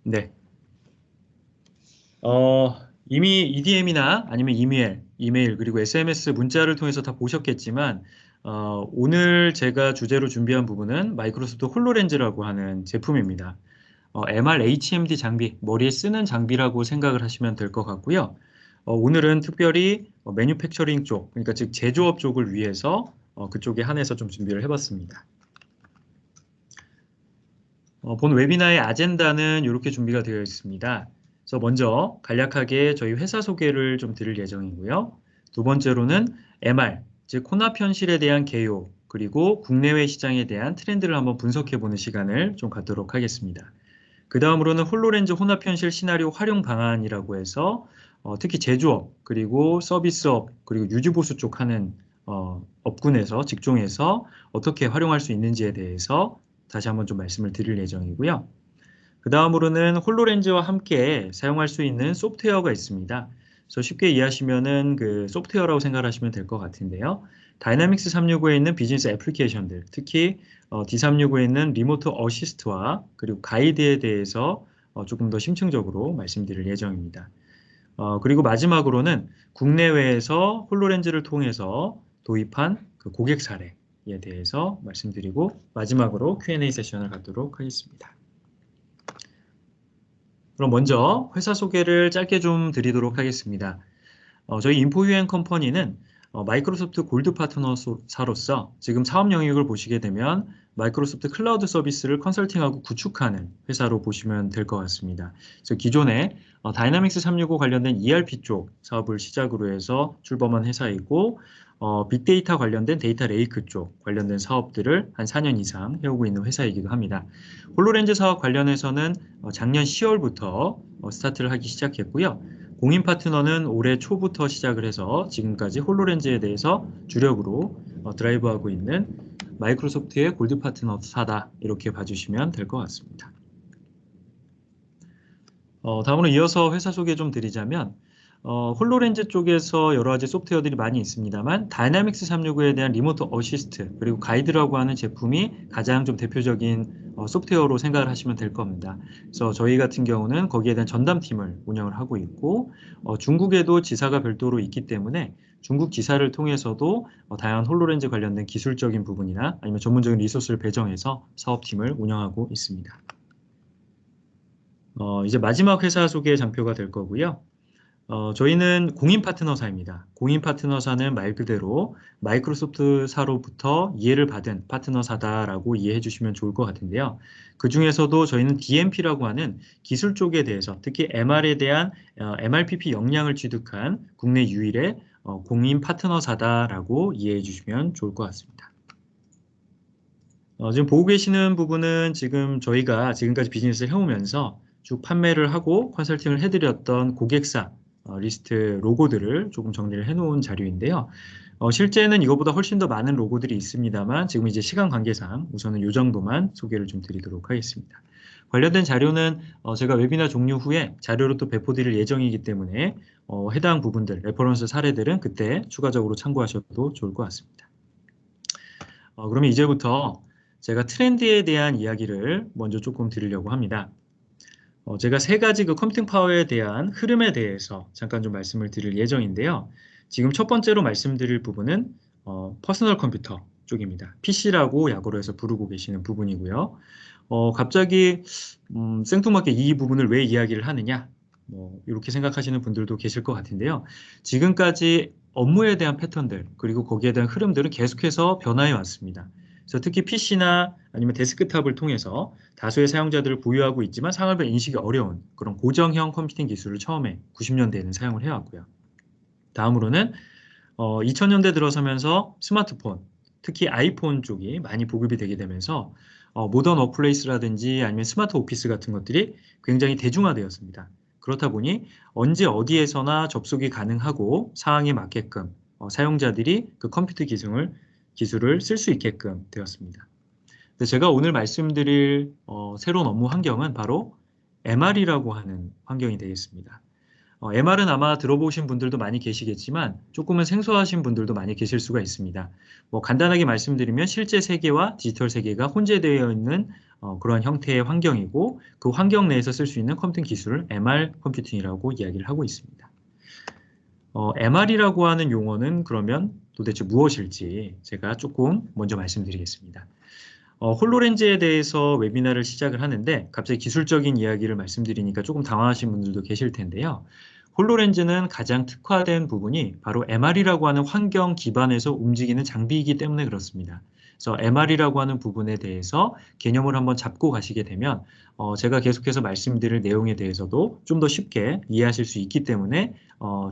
네. 이미 EDM이나 아니면 이메일, 그리고 SMS 문자를 통해서 다 보셨겠지만, 오늘 제가 주제로 준비한 부분은 마이크로소프트 홀로렌즈라고 하는 제품입니다. MR HMD 장비, 머리에 쓰는 장비라고 생각을 하시면 될 것 같고요. 오늘은 특별히 매뉴팩처링 쪽, 그러니까 즉 제조업 쪽을 위해서 그쪽에 한해서 좀 준비를 해봤습니다. 본 웨비나의 아젠다는 이렇게 준비가 되어 있습니다. 그래서 먼저 간략하게 저희 회사 소개를 좀 드릴 예정이고요. 두 번째로는 MR, 즉 혼합 현실에 대한 개요, 그리고 국내외 시장에 대한 트렌드를 한번 분석해보는 시간을 좀 갖도록 하겠습니다. 그 다음으로는 홀로렌즈 혼합 현실 시나리오 활용 방안이라고 해서 특히 제조업, 그리고 서비스업, 그리고 유지보수 쪽 하는 업군에서, 직종에서 어떻게 활용할 수 있는지에 대해서 다시 한번 좀 말씀을 드릴 예정이고요. 그 다음으로는 홀로렌즈와 함께 사용할 수 있는 소프트웨어가 있습니다. 그래서 쉽게 이해하시면은 그 소프트웨어라고 생각하시면 될 것 같은데요. 다이나믹스 365에 있는 비즈니스 애플리케이션들, 특히 D365에 있는 리모트 어시스트와 그리고 가이드에 대해서 조금 더 심층적으로 말씀드릴 예정입니다. 그리고 마지막으로는 국내외에서 홀로렌즈를 통해서 도입한 그 고객 사례에 대해서 말씀드리고 마지막으로 Q&A 세션을 갖도록 하겠습니다. 그럼 먼저 회사 소개를 짧게 좀 드리도록 하겠습니다. 저희 인포유엔 컴퍼니는 마이크로소프트 골드 파트너사로서 지금 사업 영역을 보시게 되면 마이크로소프트 클라우드 서비스를 컨설팅하고 구축하는 회사로 보시면 될 것 같습니다. 그래서 기존에 다이나믹스 365 관련된 ERP 쪽 사업을 시작으로 해서 출범한 회사이고 빅데이터 관련된 데이터 레이크 쪽 관련된 사업들을 한 4년 이상 해오고 있는 회사이기도 합니다. 홀로렌즈 사업 관련해서는 작년 10월부터 스타트를 하기 시작했고요. 공인 파트너는 올해 초부터 시작을 해서 지금까지 홀로렌즈에 대해서 주력으로 드라이브하고 있는 마이크로소프트의 골드 파트너사다 이렇게 봐주시면 될 것 같습니다. 다음으로 이어서 회사 소개 좀 드리자면 홀로렌즈 쪽에서 여러 가지 소프트웨어들이 많이 있습니다만 다이나믹스 365에 대한 리모트 어시스트 그리고 가이드라고 하는 제품이 가장 좀 대표적인 소프트웨어로 생각을 하시면 될 겁니다. 그래서 저희 같은 경우는 거기에 대한 전담팀을 운영을 하고 있고 중국에도 지사가 별도로 있기 때문에 중국 지사를 통해서도 다양한 홀로렌즈 관련된 기술적인 부분이나 아니면 전문적인 리소스를 배정해서 사업팀을 운영하고 있습니다. 이제 마지막 회사 소개 장표가 될 거고요. 저희는 공인 파트너사입니다. 공인 파트너사는 말 그대로 마이크로소프트사로부터 이해를 받은 파트너사다라고 이해해 주시면 좋을 것 같은데요. 그 중에서도 저희는 DMP라고 하는 기술 쪽에 대해서 특히 MR에 대한 MRPP 역량을 취득한 국내 유일의 공인 파트너사다라고 이해해 주시면 좋을 것 같습니다. 지금 보고 계시는 부분은 지금 저희가 지금까지 비즈니스를 해오면서 쭉 판매를 하고 컨설팅을 해드렸던 고객사 리스트 로고들을 조금 정리를 해놓은 자료인데요. 실제는 이것보다 훨씬 더 많은 로고들이 있습니다만 지금 이제 시간 관계상 우선은 이 정도만 소개를 좀 드리도록 하겠습니다. 관련된 자료는 제가 웨비나 종료 후에 자료로 또 배포드릴 예정이기 때문에 해당 부분들, 레퍼런스 사례들은 그때 추가적으로 참고하셔도 좋을 것 같습니다. 그러면 이제부터 제가 트렌드에 대한 이야기를 먼저 조금 드리려고 합니다. 제가 세 가지 그 컴퓨팅 파워에 대한 흐름에 대해서 잠깐 좀 말씀을 드릴 예정인데요. 지금 첫 번째로 말씀드릴 부분은 퍼스널 컴퓨터 쪽입니다. PC라고 약어로 해서 부르고 계시는 부분이고요. 갑자기 생뚱맞게 이 부분을 왜 이야기를 하느냐? 이렇게 생각하시는 분들도 계실 것 같은데요. 지금까지 업무에 대한 패턴들 그리고 거기에 대한 흐름들은 계속해서 변화해 왔습니다. 그래서 특히 PC나 아니면 데스크탑을 통해서 다수의 사용자들을 보유하고 있지만 상업을 인식이 어려운 그런 고정형 컴퓨팅 기술을 처음에 90년대에는 사용을 해왔고요. 다음으로는 2000년대 들어서면서 스마트폰, 특히 아이폰 쪽이 많이 보급이 되게 되면서 모던 워크플레이스라든지 아니면 스마트 오피스 같은 것들이 굉장히 대중화되었습니다. 그렇다 보니 언제 어디에서나 접속이 가능하고 상황에 맞게끔 사용자들이 그 컴퓨터 기술을 쓸 수 있게끔 되었습니다. 제가 오늘 말씀드릴 새로운 업무 환경은 바로 MR이라고 하는 환경이 되겠습니다. MR은 아마 들어보신 분들도 많이 계시겠지만 조금은 생소하신 분들도 많이 계실 수가 있습니다. 간단하게 말씀드리면 실제 세계와 디지털 세계가 혼재되어 있는 그런 형태의 환경이고 그 환경 내에서 쓸 수 있는 컴퓨팅 기술을 MR 컴퓨팅이라고 이야기를 하고 있습니다. MR이라고 하는 용어는 그러면 도대체 무엇일지 제가 조금 먼저 말씀드리겠습니다. 홀로렌즈에 대해서 웨비나를 시작을 하는데 갑자기 기술적인 이야기를 말씀드리니까 조금 당황하신 분들도 계실 텐데요. 홀로렌즈는 가장 특화된 부분이 바로 MR이라고 하는 환경 기반에서 움직이는 장비이기 때문에 그렇습니다. 그래서 MR이라고 하는 부분에 대해서 개념을 한번 잡고 가시게 되면 제가 계속해서 말씀드릴 내용에 대해서도 좀 더 쉽게 이해하실 수 있기 때문에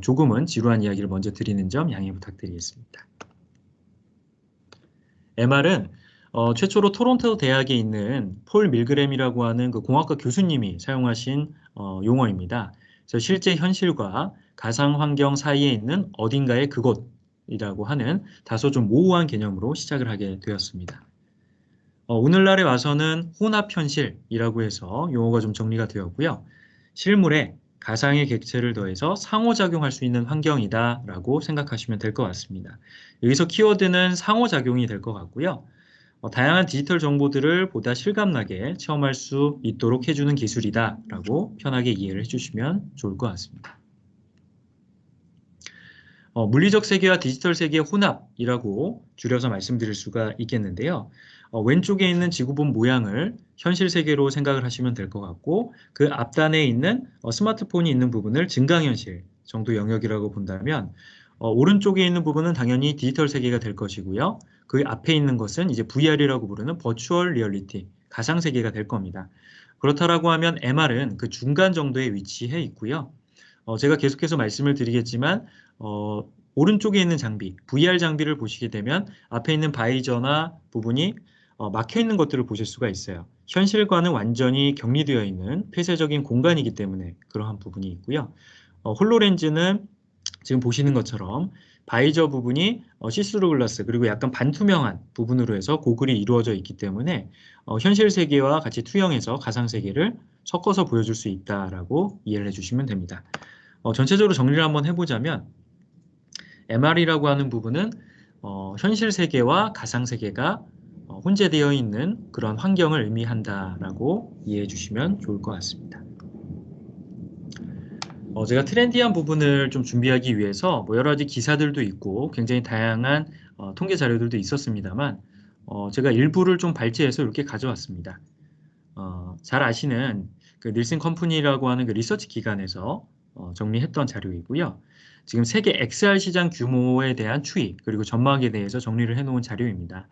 조금은 지루한 이야기를 먼저 드리는 점 양해 부탁드리겠습니다. MR은 최초로 토론토 대학에 있는 폴 밀그램이라고 하는 그 공학과 교수님이 사용하신 용어입니다. 그래서 실제 현실과 가상 환경 사이에 있는 어딘가의 그곳이라고 하는 다소 좀 모호한 개념으로 시작을 하게 되었습니다. 오늘날에 와서는 혼합현실이라고 해서 용어가 좀 정리가 되었고요. 실물에 가상의 객체를 더해서 상호작용할 수 있는 환경이다라고 생각하시면 될 것 같습니다. 여기서 키워드는 상호작용이 될 것 같고요. 다양한 디지털 정보들을 보다 실감나게 체험할 수 있도록 해주는 기술이다라고 편하게 이해를 해주시면 좋을 것 같습니다. 물리적 세계와 디지털 세계의 혼합이라고 줄여서 말씀드릴 수가 있겠는데요. 왼쪽에 있는 지구본 모양을 현실 세계로 생각을 하시면 될 것 같고 그 앞단에 있는 스마트폰이 있는 부분을 증강현실 정도 영역이라고 본다면 오른쪽에 있는 부분은 당연히 디지털 세계가 될 것이고요. 그 앞에 있는 것은 이제 VR이라고 부르는 버추얼 리얼리티, 가상 세계가 될 겁니다. 그렇다라고 하면 MR은 그 중간 정도에 위치해 있고요. 제가 계속해서 말씀을 드리겠지만 오른쪽에 있는 장비, VR 장비를 보시게 되면 앞에 있는 바이저나 부분이 막혀 있는 것들을 보실 수가 있어요. 현실과는 완전히 격리되어 있는 폐쇄적인 공간이기 때문에 그러한 부분이 있고요. 홀로렌즈는 지금 보시는 것처럼 바이저 부분이 시스루 글라스 그리고 약간 반투명한 부분으로 해서 고글이 이루어져 있기 때문에 현실 세계와 같이 투영해서 가상 세계를 섞어서 보여줄 수 있다라고 이해를 해주시면 됩니다. 전체적으로 정리를 한번 해보자면 MR이라고 하는 부분은 현실 세계와 가상 세계가 혼재되어 있는 그런 환경을 의미한다라고 이해해 주시면 좋을 것 같습니다. 제가 트렌디한 부분을 좀 준비하기 위해서 뭐 여러 가지 기사들도 있고 굉장히 다양한 통계 자료들도 있었습니다만 제가 일부를 좀 발췌해서 이렇게 가져왔습니다. 잘 아시는 그 닐슨 컴퍼니라고 하는 그 리서치 기관에서 정리했던 자료이고요. 지금 세계 XR 시장 규모에 대한 추이 그리고 전망에 대해서 정리를 해놓은 자료입니다.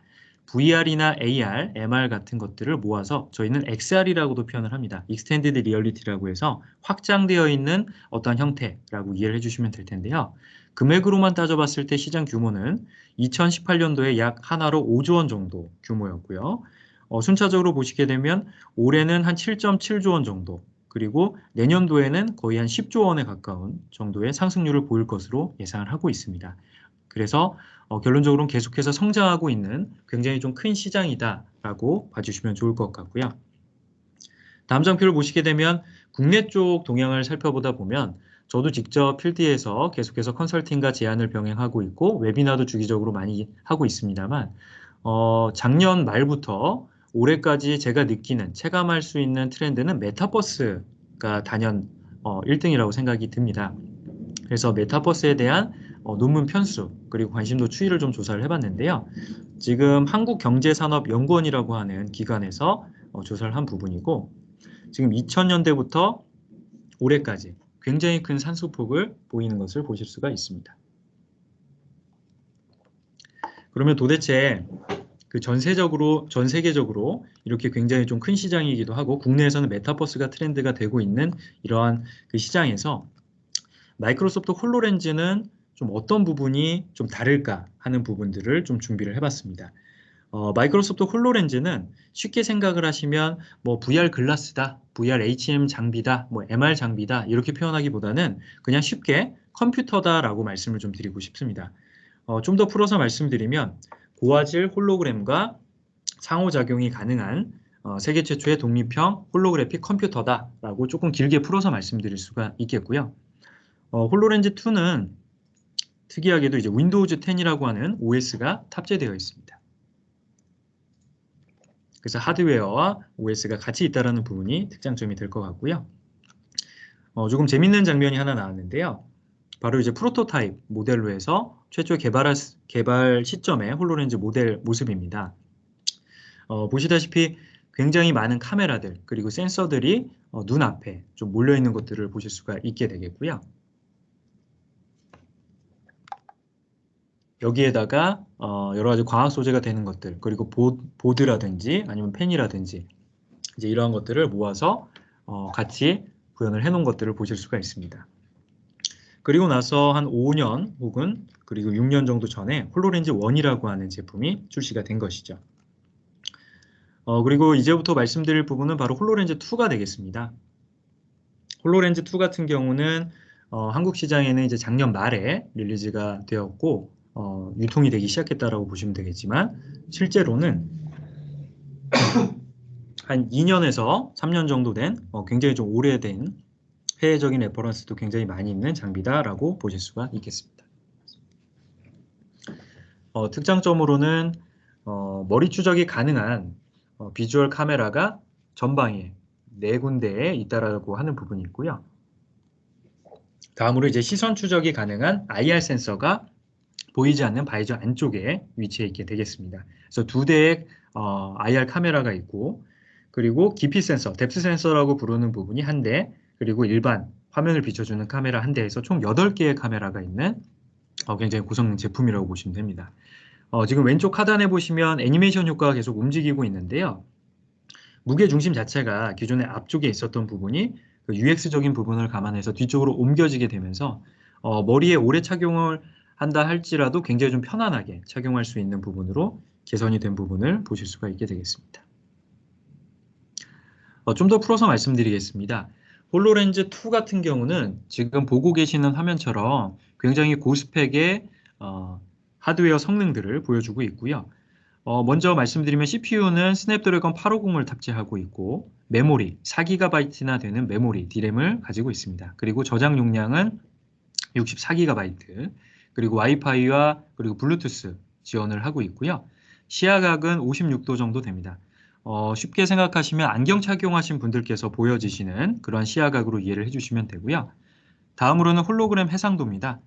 VR이나 AR, MR 같은 것들을 모아서 저희는 XR이라고도 표현을 합니다. Extended Reality라고 해서 확장되어 있는 어떤 형태라고 이해를 해주시면 될 텐데요. 금액으로만 따져봤을 때 시장 규모는 2018년도에 약 하나로 5조 원 정도 규모였고요. 순차적으로 보시게 되면 올해는 한 7.7조 원 정도 그리고 내년도에는 거의 한 10조 원에 가까운 정도의 상승률을 보일 것으로 예상을 하고 있습니다. 그래서 결론적으로는 계속해서 성장하고 있는 굉장히 좀 큰 시장이다라고 봐주시면 좋을 것 같고요. 다음 장표를 보시게 되면 국내 쪽 동향을 살펴보다 보면 저도 직접 필드에서 계속해서 컨설팅과 제안을 병행하고 있고 웨비나도 주기적으로 많이 하고 있습니다만 작년 말부터 올해까지 제가 느끼는 체감할 수 있는 트렌드는 메타버스가 단연 1등이라고 생각이 듭니다. 그래서 메타버스에 대한 논문 편수 그리고 관심도 추이를 좀 조사를 해봤는데요. 지금 한국경제산업연구원이라고 하는 기관에서 조사를 한 부분이고 지금 2000년대부터 올해까지 굉장히 큰 산수폭을 보이는 것을 보실 수가 있습니다. 그러면 도대체 그 전 세계적으로 이렇게 굉장히 좀 큰 시장이기도 하고 국내에서는 메타버스가 트렌드가 되고 있는 이러한 그 시장에서 마이크로소프트 홀로렌즈는 좀 어떤 부분이 좀 다를까 하는 부분들을 좀 준비를 해봤습니다. 마이크로소프트 홀로렌즈는 쉽게 생각을 하시면 뭐 VR 글라스다, VR HM 장비다, 뭐 MR 장비다 이렇게 표현하기보다는 그냥 쉽게 컴퓨터다라고 말씀을 좀 드리고 싶습니다. 좀 더 풀어서 말씀드리면 고화질 홀로그램과 상호작용이 가능한 세계 최초의 독립형 홀로그래픽 컴퓨터다라고 조금 길게 풀어서 말씀드릴 수가 있겠고요. 홀로렌즈 2는 특이하게도 이제 윈도우즈 10이라고 하는 OS가 탑재되어 있습니다. 그래서 하드웨어와 OS가 같이 있다는 부분이 특장점이 될 것 같고요. 조금 재밌는 장면이 하나 나왔는데요. 바로 이제 프로토타입 모델로 해서 최초 개발 시점의 홀로렌즈 모델 모습입니다. 보시다시피 굉장히 많은 카메라들 그리고 센서들이 눈앞에 좀 몰려있는 것들을 보실 수가 있게 되겠고요. 여기에다가 여러 가지 광학 소재가 되는 것들 그리고 보드라든지 아니면 펜이라든지 이제 이러한 것들을 모아서 같이 구현을 해 놓은 것들을 보실 수가 있습니다. 그리고 나서 한 5년 혹은 그리고 6년 정도 전에 홀로렌즈 1이라고 하는 제품이 출시가 된 것이죠. 그리고 이제부터 말씀드릴 부분은 바로 홀로렌즈 2가 되겠습니다. 홀로렌즈 2 같은 경우는 한국 시장에는 이제 작년 말에 릴리즈가 되었고 유통이 되기 시작했다라고 보시면 되겠지만 실제로는 한 2년에서 3년 정도 된 굉장히 좀 오래된 해외적인 레퍼런스도 굉장히 많이 있는 장비다라고 보실 수가 있겠습니다. 특장점으로는 머리 추적이 가능한 비주얼 카메라가 전방에 4군데에 있다라고 하는 부분이 있고요. 다음으로 이제 시선 추적이 가능한 IR 센서가 보이지 않는 바이저 안쪽에 위치해 있게 되겠습니다. 그래서 2대의 IR 카메라가 있고 그리고 깊이 센서, 뎁스 센서라고 부르는 부분이 1대 그리고 일반 화면을 비춰주는 카메라 1대에서 총 8개의 카메라가 있는 굉장히 고성능 제품이라고 보시면 됩니다. 지금 왼쪽 하단에 보시면 애니메이션 효과가 계속 움직이고 있는데요. 무게 중심 자체가 기존에 앞쪽에 있었던 부분이 그 UX적인 부분을 감안해서 뒤쪽으로 옮겨지게 되면서 머리에 오래 착용을 한다 할지라도 굉장히 좀 편안하게 착용할 수 있는 부분으로 개선이 된 부분을 보실 수가 있게 되겠습니다. 좀 더 풀어서 말씀드리겠습니다. 홀로렌즈 2 같은 경우는 지금 보고 계시는 화면처럼 굉장히 고스펙의 하드웨어 성능들을 보여주고 있고요. 먼저 말씀드리면 CPU는 스냅드래곤 850을 탑재하고 있고 메모리 4GB나 되는 메모리 D램을 가지고 있습니다. 그리고 저장 용량은 64GB 그리고 와이파이와 그리고 블루투스 지원을 하고 있고요. 시야각은 56도 정도 됩니다. 쉽게 생각하시면 안경 착용하신 분들께서 보여지시는 그런 시야각으로 이해를 해주시면 되고요. 다음으로는 홀로그램 해상도입니다.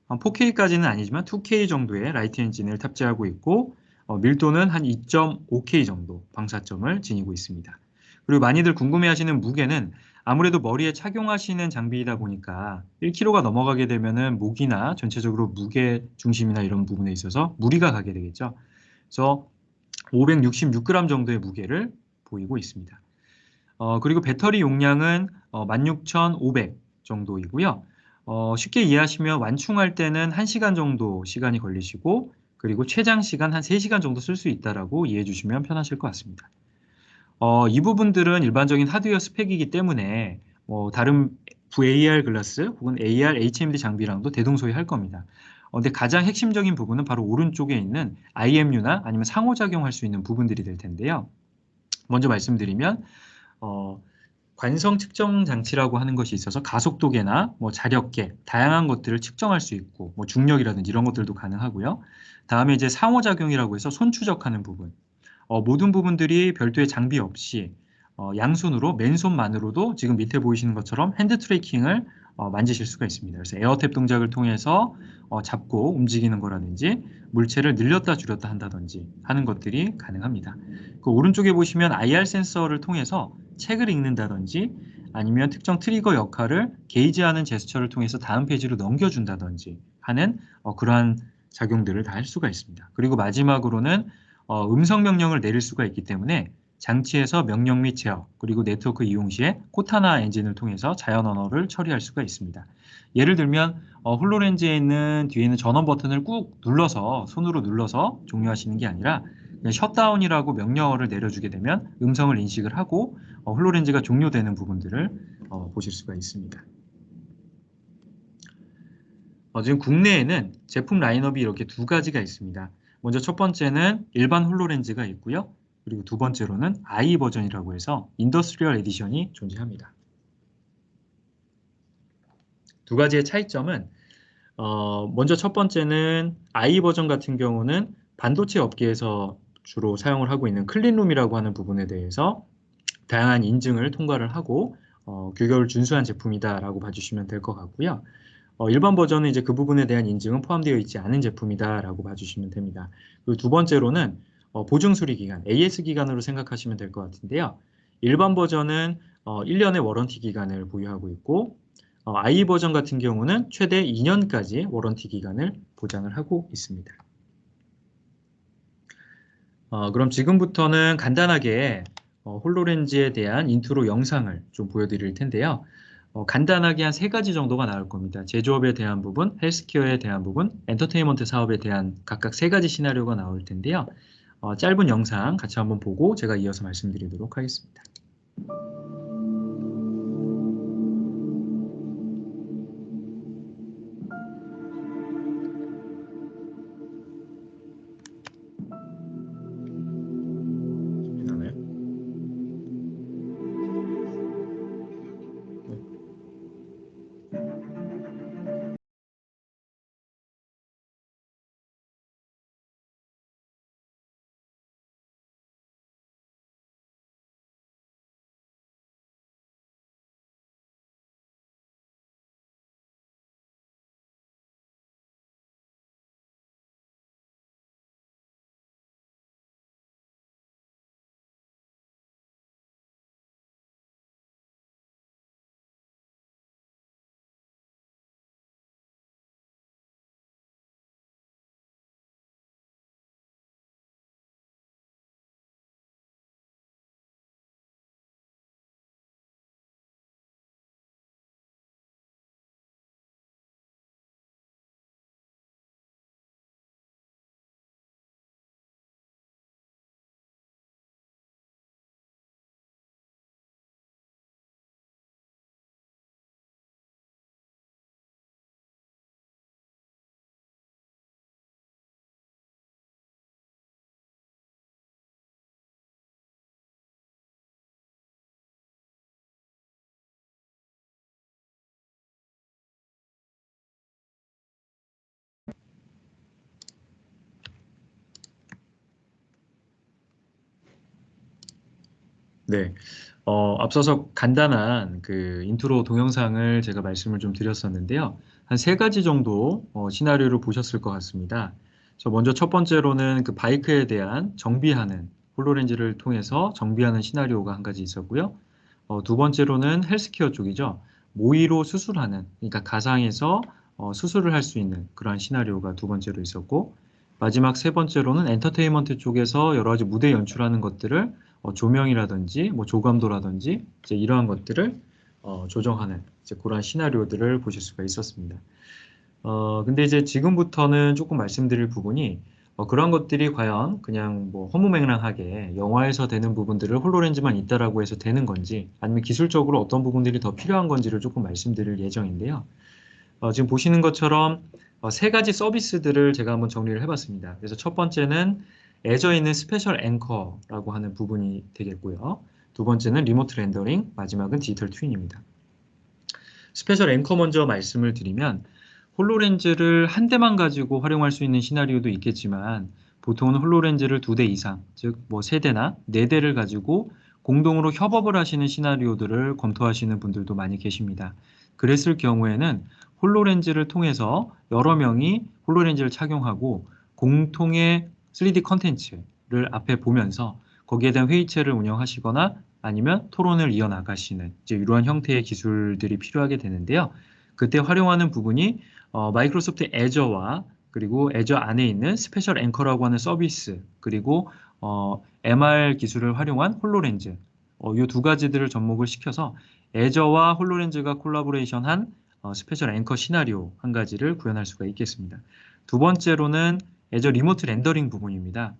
4K까지는 아니지만 2K 정도의 라이트 엔진을 탑재하고 있고 밀도는 한 2.5K 정도 방사점을 지니고 있습니다. 그리고 많이들 궁금해하시는 무게는 아무래도 머리에 착용하시는 장비이다 보니까 1kg가 넘어가게 되면은 목이나 전체적으로 무게 중심이나 이런 부분에 있어서 무리가 가게 되겠죠. 그래서 566g 정도의 무게를 보이고 있습니다. 그리고 배터리 용량은 16,500 정도이고요. 쉽게 이해하시면 완충할 때는 1시간 정도 시간이 걸리시고 그리고 최장 시간 한 3시간 정도 쓸 수 있다라고 이해해 주시면 편하실 것 같습니다. 이 부분들은 일반적인 하드웨어 스펙이기 때문에 다른 VAR 글라스 혹은 AR, HMD 장비랑도 대동소이할 겁니다. 근데 가장 핵심적인 부분은 바로 오른쪽에 있는 IMU나 아니면 상호작용할 수 있는 부분들이 될 텐데요. 먼저 말씀드리면 관성 측정 장치라고 하는 것이 있어서 가속도계나 자력계 다양한 것들을 측정할 수 있고 중력이라든지 이런 것들도 가능하고요. 다음에 이제 상호작용이라고 해서 손 추적하는 부분. 모든 부분들이 별도의 장비 없이 양손으로 맨손만으로도 지금 밑에 보이시는 것처럼 핸드 트래킹을 만지실 수가 있습니다. 그래서 에어탭 동작을 통해서 잡고 움직이는 거라든지 물체를 늘렸다 줄였다 한다든지 하는 것들이 가능합니다. 그 오른쪽에 보시면 IR 센서를 통해서 책을 읽는다든지 아니면 특정 트리거 역할을 게이지하는 제스처를 통해서 다음 페이지로 넘겨준다든지 하는 그러한 작용들을 다 할 수가 있습니다. 그리고 마지막으로는 음성 명령을 내릴 수가 있기 때문에 장치에서 명령 및 제어 그리고 네트워크 이용 시에 코타나 엔진을 통해서 자연 언어를 처리할 수가 있습니다. 예를 들면 홀로렌즈에 있는 뒤에 있는 전원 버튼을 꾹 눌러서 손으로 눌러서 종료하시는 게 아니라 셧다운이라고 명령어를 내려주게 되면 음성을 인식을 하고 홀로렌즈가 종료되는 부분들을 보실 수가 있습니다. 지금 국내에는 제품 라인업이 이렇게 2가지가 있습니다. 먼저 첫 번째는 일반 홀로렌즈가 있고요. 그리고 두 번째로는 I 버전이라고 해서 인더스트리얼 에디션이 존재합니다. 2가지의 차이점은 먼저 첫 번째는 I 버전 같은 경우는 반도체 업계에서 주로 사용을 하고 있는 클린룸이라고 하는 부분에 대해서 다양한 인증을 통과를 하고 규격을 준수한 제품이다라고 봐주시면 될 것 같고요. 일반 버전은 이제 그 부분에 대한 인증은 포함되어 있지 않은 제품이다라고 봐주시면 됩니다. 그리고 두 번째로는 보증 수리 기간, AS 기간으로 생각하시면 될 것 같은데요. 일반 버전은 1년의 워런티 기간을 보유하고 있고 IE 버전 같은 경우는 최대 2년까지 워런티 기간을 보장을 하고 있습니다. 그럼 지금부터는 간단하게 홀로렌즈에 대한 인트로 영상을 좀 보여드릴 텐데요. 간단하게 한 3가지 정도가 나올 겁니다. 제조업에 대한 부분, 헬스케어에 대한 부분, 엔터테인먼트 사업에 대한 각각 3가지 시나리오가 나올 텐데요. 짧은 영상 같이 한번 보고 제가 이어서 말씀드리도록 하겠습니다. 준비되나요? 네. 네. 앞서서 간단한 그 인트로 동영상을 제가 말씀을 좀 드렸었는데요. 한 3가지 정도 시나리오를 보셨을 것 같습니다. 먼저 첫 번째로는 그 바이크에 대한 정비하는 홀로렌즈를 통해서 정비하는 시나리오가 한 가지 있었고요. 두 번째로는 헬스케어 쪽이죠. 모의로 수술하는, 그러니까 가상에서 수술을 할 수 있는 그러한 시나리오가 두 번째로 있었고, 마지막 세 번째로는 엔터테인먼트 쪽에서 여러 가지 무대 연출하는 것들을 조명이라든지 뭐 조감도라든지 이제 이러한 것들을 조정하는 이제 그러한 시나리오들을 보실 수가 있었습니다. 근데 이제 지금부터는 조금 말씀드릴 부분이 그런 것들이 과연 그냥 뭐 허무맹랑하게 영화에서 되는 부분들을 홀로렌즈만 있다라고 해서 되는 건지 아니면 기술적으로 어떤 부분들이 더 필요한 건지를 조금 말씀드릴 예정인데요. 지금 보시는 것처럼 3가지 서비스들을 제가 한번 정리를 해봤습니다. 그래서 첫 번째는 애저에 있는 스페셜 앵커라고 하는 부분이 되겠고요. 두 번째는 리모트 렌더링, 마지막은 디지털 트윈입니다. 스페셜 앵커 먼저 말씀을 드리면 홀로렌즈를 한 대만 가지고 활용할 수 있는 시나리오도 있겠지만 보통은 홀로렌즈를 2대 이상, 즉 뭐 3대나 4대를 가지고 공동으로 협업을 하시는 시나리오들을 검토하시는 분들도 많이 계십니다. 그랬을 경우에는 홀로렌즈를 통해서 여러 명이 홀로렌즈를 착용하고 공통의 3D 컨텐츠를 앞에 보면서 거기에 대한 회의체를 운영하시거나 아니면 토론을 이어나가시는 이제 이러한 형태의 기술들이 필요하게 되는데요. 그때 활용하는 부분이 마이크로소프트 애저와 그리고 애저 안에 있는 스페셜 앵커라고 하는 서비스 그리고 MR 기술을 활용한 홀로렌즈 이 두 가지들을 접목을 시켜서 애저와 홀로렌즈가 콜라보레이션한 스페셜 앵커 시나리오 한 가지를 구현할 수가 있겠습니다. 두 번째로는 애저 리모트 렌더링 부분입니다.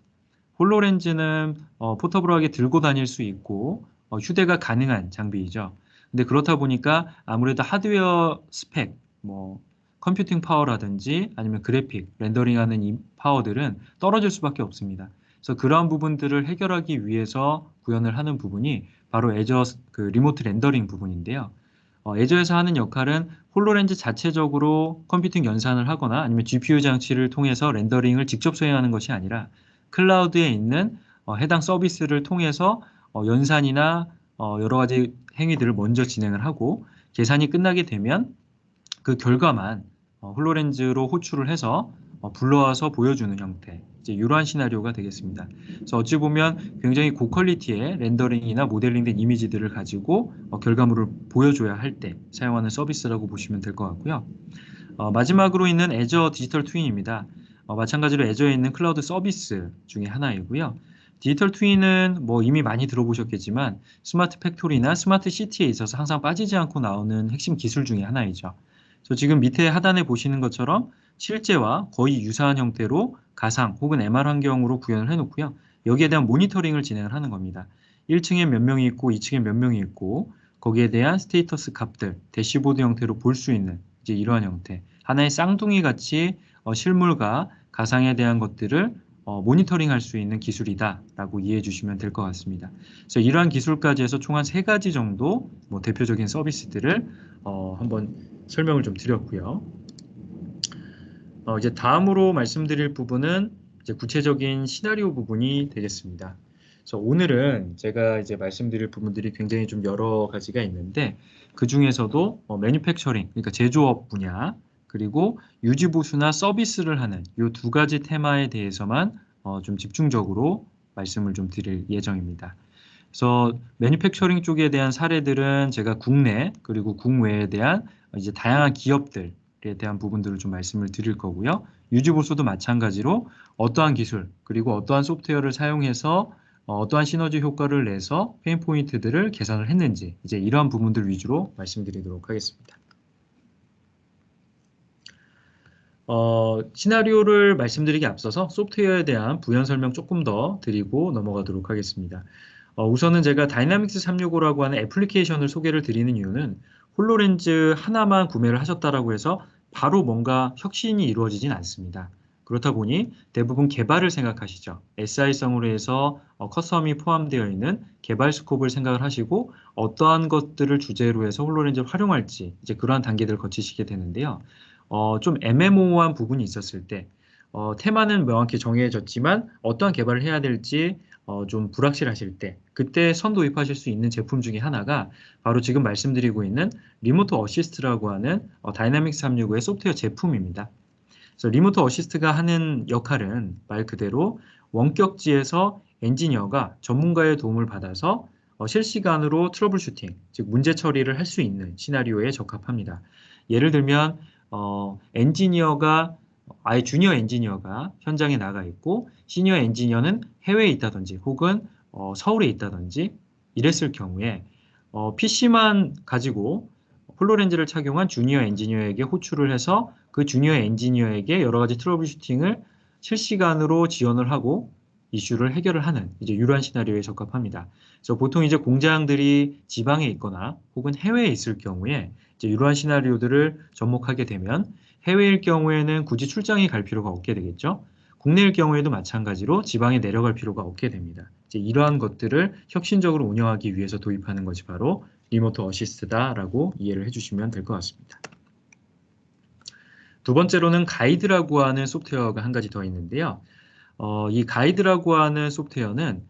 홀로렌즈는 포터블하게 들고 다닐 수 있고 휴대가 가능한 장비이죠. 근데 그렇다 보니까 아무래도 하드웨어 스펙, 뭐 컴퓨팅 파워라든지 아니면 그래픽, 렌더링하는 이 파워들은 떨어질 수밖에 없습니다. 그래서 그러한 부분들을 해결하기 위해서 구현을 하는 부분이 바로 애저 그 리모트 렌더링 부분인데요. 애저에서 하는 역할은 홀로렌즈 자체적으로 컴퓨팅 연산을 하거나 아니면 GPU 장치를 통해서 렌더링을 직접 수행하는 것이 아니라 클라우드에 있는 해당 서비스를 통해서 연산이나 여러 가지 행위들을 먼저 진행을 하고 계산이 끝나게 되면 그 결과만 홀로렌즈로 호출을 해서 불러와서 보여주는 형태, 이제 이러한 시나리오가 되겠습니다. 그래서 어찌 보면 굉장히 고퀄리티의 렌더링이나 모델링된 이미지들을 가지고 결과물을 보여줘야 할 때 사용하는 서비스라고 보시면 될 것 같고요. 마지막으로 있는 애저 디지털 트윈입니다. 마찬가지로 애저에 있는 클라우드 서비스 중에 하나이고요. 디지털 트윈은 뭐 이미 많이 들어보셨겠지만 스마트 팩토리나 스마트 시티에 있어서 항상 빠지지 않고 나오는 핵심 기술 중에 하나이죠. 그래서 지금 밑에 하단에 보시는 것처럼 실제와 거의 유사한 형태로 가상 혹은 MR 환경으로 구현을 해놓고요. 여기에 대한 모니터링을 진행을 하는 겁니다. 1층에 몇 명이 있고 2층에 몇 명이 있고 거기에 대한 스테이터스 값들, 대시보드 형태로 볼 수 있는 이제 이러한 형태. 하나의 쌍둥이 같이 실물과 가상에 대한 것들을 모니터링할 수 있는 기술이다라고 이해해 주시면 될 것 같습니다. 그래서 이러한 기술까지 해서 총 한 3가지 정도 뭐 대표적인 서비스들을 한번 설명을 좀 드렸고요. 이제 다음으로 말씀드릴 부분은 이제 구체적인 시나리오 부분이 되겠습니다. 그래서 오늘은 제가 이제 말씀드릴 부분들이 굉장히 좀 여러 가지가 있는데 그 중에서도 매뉴팩처링, 그러니까 제조업 분야, 그리고 유지보수나 서비스를 하는 이 2가지 테마에 대해서만 좀 집중적으로 말씀을 좀 드릴 예정입니다. 그래서 매뉴팩처링 쪽에 대한 사례들은 제가 국내 그리고 국외에 대한 이제 다양한 기업들에 대한 부분들을 좀 말씀을 드릴 거고요. 유지보수도 마찬가지로 어떠한 기술 그리고 어떠한 소프트웨어를 사용해서 어떠한 시너지 효과를 내서 페인 포인트들을 개선을 했는지 이제 이러한 부분들 위주로 말씀드리도록 하겠습니다. 시나리오를 말씀드리기 앞서서 소프트웨어에 대한 부연 설명 조금 더 드리고 넘어가도록 하겠습니다. 우선은 제가 다이나믹스 365라고 하는 애플리케이션을 소개를 드리는 이유는 홀로렌즈 하나만 구매를 하셨다라고 해서 바로 뭔가 혁신이 이루어지진 않습니다. 그렇다 보니 대부분 개발을 생각하시죠. SI성으로 해서 커스텀이 포함되어 있는 개발 스콥을 생각을 하시고 어떠한 것들을 주제로 해서 홀로렌즈를 활용할지 이제 그러한 단계들을 거치시게 되는데요. 좀 애매모호한 부분이 있었을 때 테마는 명확히 정해졌지만 어떠한 개발을 해야 될지 좀 불확실하실 때 그때 선 도입하실 수 있는 제품 중에 하나가 바로 지금 말씀드리고 있는 리모트 어시스트라고 하는 다이나믹스 365의 소프트웨어 제품입니다. 그래서 리모트 어시스트가 하는 역할은 말 그대로 원격지에서 엔지니어가 전문가의 도움을 받아서 실시간으로 트러블 슈팅, 즉 문제 처리를 할 수 있는 시나리오에 적합합니다. 예를 들면 엔지니어가 아예 주니어 엔지니어가 현장에 나가 있고 시니어 엔지니어는 해외에 있다든지 혹은 서울에 있다든지 이랬을 경우에 PC만 가지고 홀로렌즈를 착용한 주니어 엔지니어에게 호출을 해서 그 주니어 엔지니어에게 여러 가지 트러블 슈팅을 실시간으로 지원을 하고 이슈를 해결을 하는 이제 이러한 시나리오에 적합합니다. 그래서 보통 이제 공장들이 지방에 있거나 혹은 해외에 있을 경우에 이제 이러한 시나리오들을 접목하게 되면 해외일 경우에는 굳이 출장이 갈 필요가 없게 되겠죠. 국내일 경우에도 마찬가지로 지방에 내려갈 필요가 없게 됩니다. 이제 이러한 것들을 혁신적으로 운영하기 위해서 도입하는 것이 바로 리모트 어시스트다라고 이해를 해주시면 될 것 같습니다. 두 번째로는 가이드라고 하는 소프트웨어가 한 가지 더 있는데요. 이 가이드라고 하는 소프트웨어는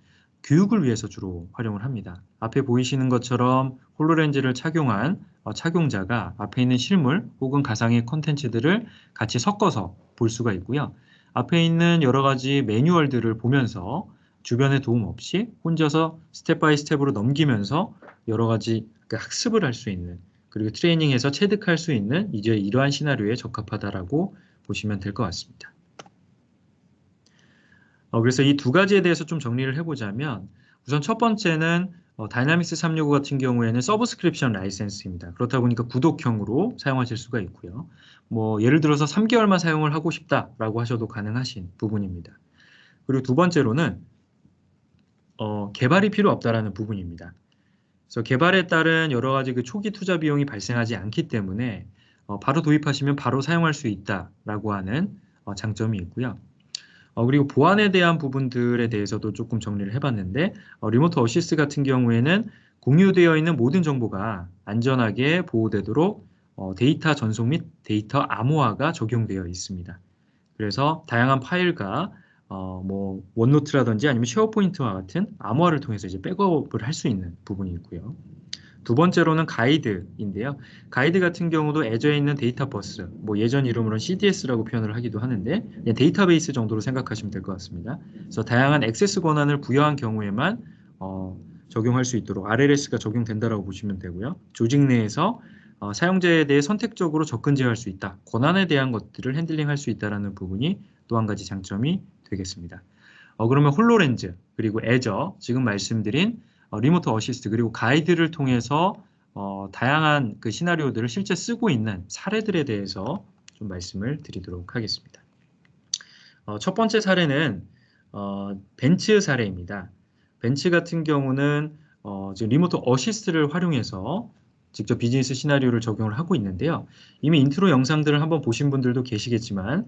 교육을 위해서 주로 활용을 합니다. 앞에 보이시는 것처럼 홀로렌즈를 착용한 착용자가 앞에 있는 실물 혹은 가상의 콘텐츠들을 같이 섞어서 볼 수가 있고요. 앞에 있는 여러 가지 매뉴얼들을 보면서 주변의 도움 없이 혼자서 스텝 바이 스텝으로 넘기면서 여러 가지 학습을 할 수 있는 그리고 트레이닝해서 체득할 수 있는 이제 이러한 시나리오에 적합하다라고 보시면 될 것 같습니다. 그래서 이 2가지에 대해서 좀 정리를 해보자면 우선 첫 번째는 다이나믹스 365 같은 경우에는 서브스크립션 라이센스입니다. 그렇다 보니까 구독형으로 사용하실 수가 있고요. 뭐 예를 들어서 3개월만 사용을 하고 싶다라고 하셔도 가능하신 부분입니다. 그리고 두 번째로는 개발이 필요 없다라는 부분입니다. 그래서 개발에 따른 여러 가지 그 초기 투자 비용이 발생하지 않기 때문에 바로 도입하시면 바로 사용할 수 있다라고 하는 장점이 있고요. 그리고 보안에 대한 부분들에 대해서도 조금 정리를 해봤는데 리모트 어시스트 같은 경우에는 공유되어 있는 모든 정보가 안전하게 보호되도록 데이터 전송 및 데이터 암호화가 적용되어 있습니다. 그래서 다양한 파일과 뭐 원노트라든지 아니면 쉐어포인트와 같은 암호화를 통해서 이제 백업을 할 수 있는 부분이 있고요. 두 번째로는 가이드인데요. 가이드 같은 경우도 애저에 있는 데이터 버스, 뭐 예전 이름으로는 CDS라고 표현을 하기도 하는데 그냥 데이터베이스 정도로 생각하시면 될 것 같습니다. 그래서 다양한 액세스 권한을 부여한 경우에만 적용할 수 있도록 RLS가 적용된다라고 보시면 되고요. 조직 내에서 사용자에 대해 선택적으로 접근 제어할 수 있다. 권한에 대한 것들을 핸들링할 수 있다는 부분이 또 한 가지 장점이 되겠습니다. 그러면 홀로렌즈 그리고 애저 지금 말씀드린 리모트 어시스트 그리고 가이드를 통해서 다양한 그 시나리오들을 실제 쓰고 있는 사례들에 대해서 좀 말씀을 드리도록 하겠습니다. 첫 번째 사례는 벤츠 사례입니다. 벤츠 같은 경우는 지금 리모트 어시스트를 활용해서 직접 비즈니스 시나리오를 적용을 하고 있는데요. 이미 인트로 영상들을 한번 보신 분들도 계시겠지만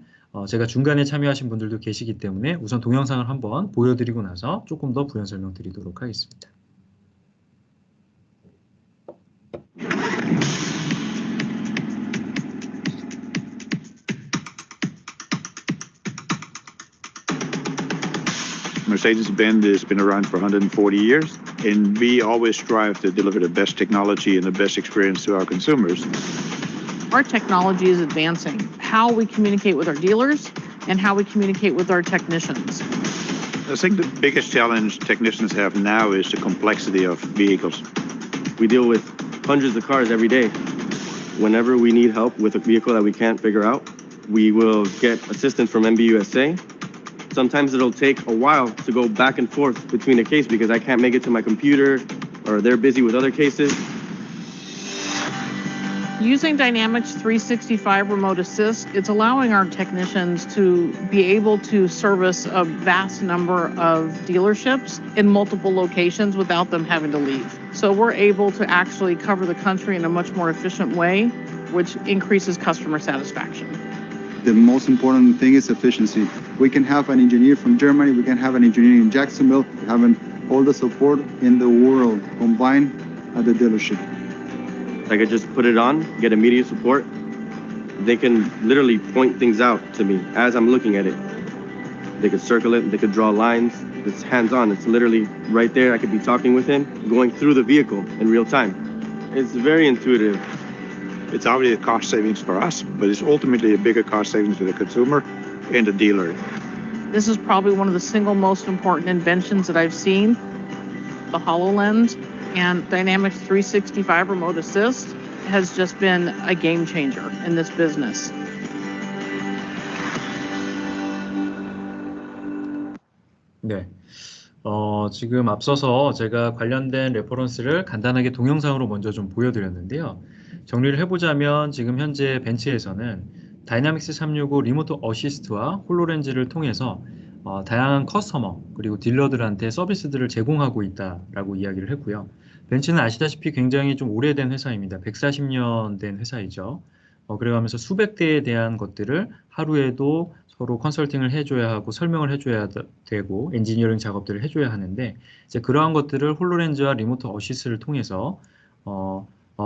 제가 중간에 참여하신 분들도 계시기 때문에 우선 동영상을 한번 보여드리고 나서 조금 더 부연 설명 드리도록 하겠습니다. Mercedes-Benz has been around for 140 years, and we always strive to deliver the best technology and the best experience to our consumers. Our technology is advancing. How we communicate with our dealers and how we communicate with our technicians. I think the biggest challenge technicians have now is the complexity of vehicles. We deal with hundreds of cars every day. Whenever we need help with a vehicle that we can't figure out, we will get assistance from MBUSA. Sometimes it'll take a while to go back and forth between a case because I can't make it to my computer or they're busy with other cases. Using Dynamics 365 Remote Assist, it's allowing our technicians to be able to service a vast number of dealerships in multiple locations without them having to leave. So we're able to actually cover the country in a much more efficient way, which increases customer satisfaction. The most important thing is efficiency. We can have an engineer from Germany, we can have an engineer in Jacksonville, having all the support in the world combined at the dealership. I could just put it on, get immediate support. They can literally point things out to me as I'm looking at it. They could circle it, they could draw lines. It's hands-on, it's literally right there. I could be talking with him, going through the vehicle in real time. It's very intuitive. It's already a cost savings for us, but it's ultimately a bigger cost savings for the consumer and the dealer. This is probably one of the single most important inventions that I've seen, the HoloLens, and Dynamics 365 Remote Assist has just been a game changer in this business. 네. 지금 앞서서 제가 관련된 레퍼런스를 간단하게 동영상으로 먼저 좀 보여드렸는데요. 정리를 해보자면 지금 현재 벤츠에서는 다이나믹스 365 리모트 어시스트와 홀로렌즈를 통해서 다양한 커스터머 그리고 딜러들한테 서비스들을 제공하고 있다라고 이야기를 했고요. 벤츠는 아시다시피 굉장히 좀 오래된 회사입니다. 140년 된 회사이죠. 그래가면서 수백 대에 대한 것들을 하루에도 서로 컨설팅을 해줘야 하고 설명을 해줘야 되고 엔지니어링 작업들을 해줘야 하는데 이제 그러한 것들을 홀로렌즈와 리모트 어시스트를 통해서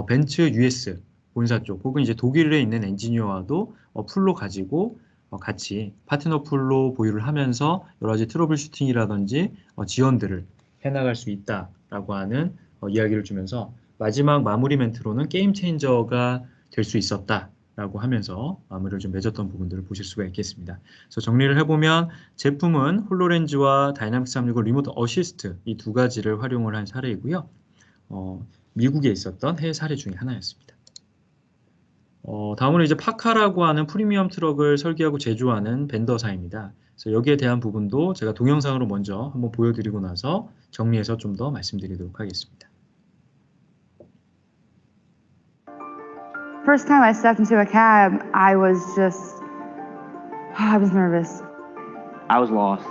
벤츠 US 본사 쪽 혹은 이제 독일에 있는 엔지니어와도 풀로 가지고 같이 파트너 풀로 보유를 하면서 여러 가지 트러블 슈팅이라든지 지원들을 해나갈 수 있다라고 하는 이야기를 주면서 마지막 마무리 멘트로는 게임 체인저가 될 수 있었다라고 하면서 마무리를 좀 맺었던 부분들을 보실 수가 있겠습니다. 그래서 정리를 해보면 제품은 홀로렌즈와 다이나믹스 365 리모트 어시스트 이 두 가지를 활용을 한 사례이고요. 미국에 있었던 해외 사례 중에 하나였습니다. 다음으로 이제 파카라고 하는 프리미엄 트럭을 설계하고 제조하는 벤더사입니다. 그래서 여기에 대한 부분도 제가 동영상으로 먼저 한번 보여드리고 나서 정리해서 좀 더 말씀드리도록 하겠습니다. First time I stepped into a cab, I was nervous. I was lost.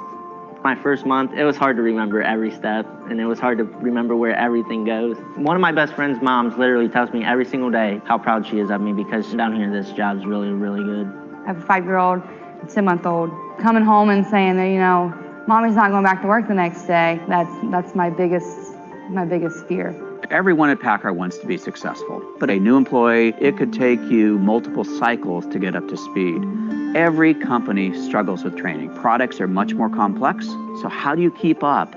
My first month, it was hard to remember every step, and it was hard to remember where everything goes. One of my best friend's moms literally tells me every single day how proud she is of me because down here this job is really, really good. I have a 5-year-old, a 10-month-old. Coming home and saying that, you know, mommy's not going back to work the next day, that's my biggest fear. Everyone at PACCAR wants to be successful, but a new employee, it could take you multiple cycles to get up to speed. Every company struggles with training. Products are much more complex, so how do you keep up?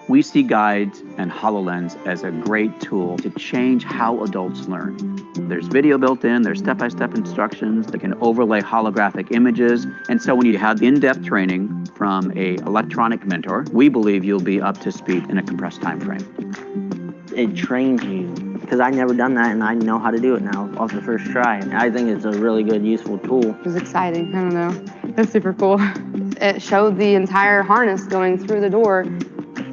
We see guides and HoloLens as a great tool to change how adults learn. There's video built in, there's step-by-step instructions that can overlay holographic images, and so when you have in-depth training from an electronic mentor, we believe you'll be up to speed in a compressed time frame. It trains you, because I never done that and I know how to do it now off the first try. I think it's a really good, useful tool. It was exciting. I don't know. It's super cool. It showed the entire harness going through the door.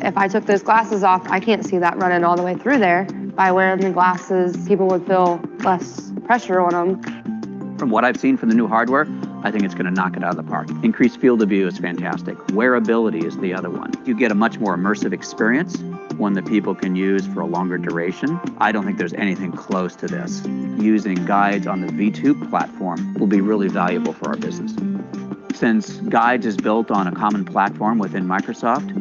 If I took those glasses off, I can't see that running all the way through there. By wearing the glasses, people would feel less pressure on them. From what I've seen from the new hardware, I think it's going to knock it out of the park. Increased field of view is fantastic. Wearability is the other one. You get a much more immersive experience, one that people can use for a longer duration. I don't think there's anything close to this. Using guides on the V2 platform will be really valuable for our business. Since Guides is built on a common platform within Microsoft,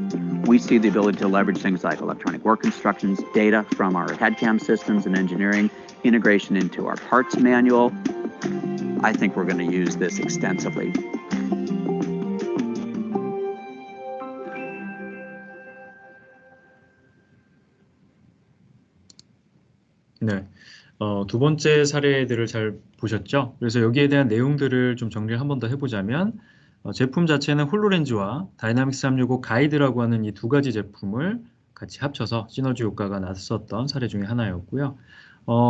we see the ability to leverage things like electronic work instructions, data from our CAD/CAM systems and engineering, integration into our parts manual. I think we're going to use this extensively. 네. 두 번째 사례들을 잘 보셨죠? 그래서 여기에 대한 내용들을 좀 정리를 한 번 더 해보자면, 제품 자체는 홀로렌즈와 다이나믹스 365 가이드라고 하는 이 두 가지 제품을 같이 합쳐서 시너지 효과가 났었던 사례 중에 하나였고요.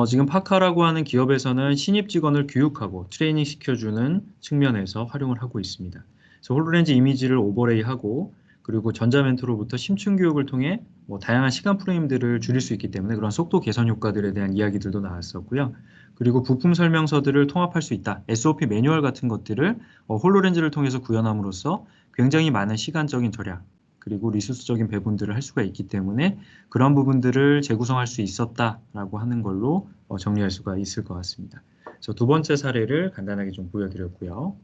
지금 파카라고 하는 기업에서는 신입 직원을 교육하고 트레이닝 시켜주는 측면에서 활용을 하고 있습니다. 그래서 홀로렌즈 이미지를 오버레이하고 그리고 전자멘토로부터 심층 교육을 통해 다양한 시간 프레임들을 줄일 수 있기 때문에 그런 속도 개선 효과들에 대한 이야기들도 나왔었고요. 그리고 부품 설명서들을 통합할 수 있다. SOP 매뉴얼 같은 것들을 홀로렌즈를 통해서 구현함으로써 굉장히 많은 시간적인 절약 그리고 리소스적인 배분들을 할 수가 있기 때문에 그런 부분들을 재구성할 수 있었다라고 하는 걸로 정리할 수가 있을 것 같습니다. 그래서 두 번째 사례를 간단하게 좀 보여드렸고요.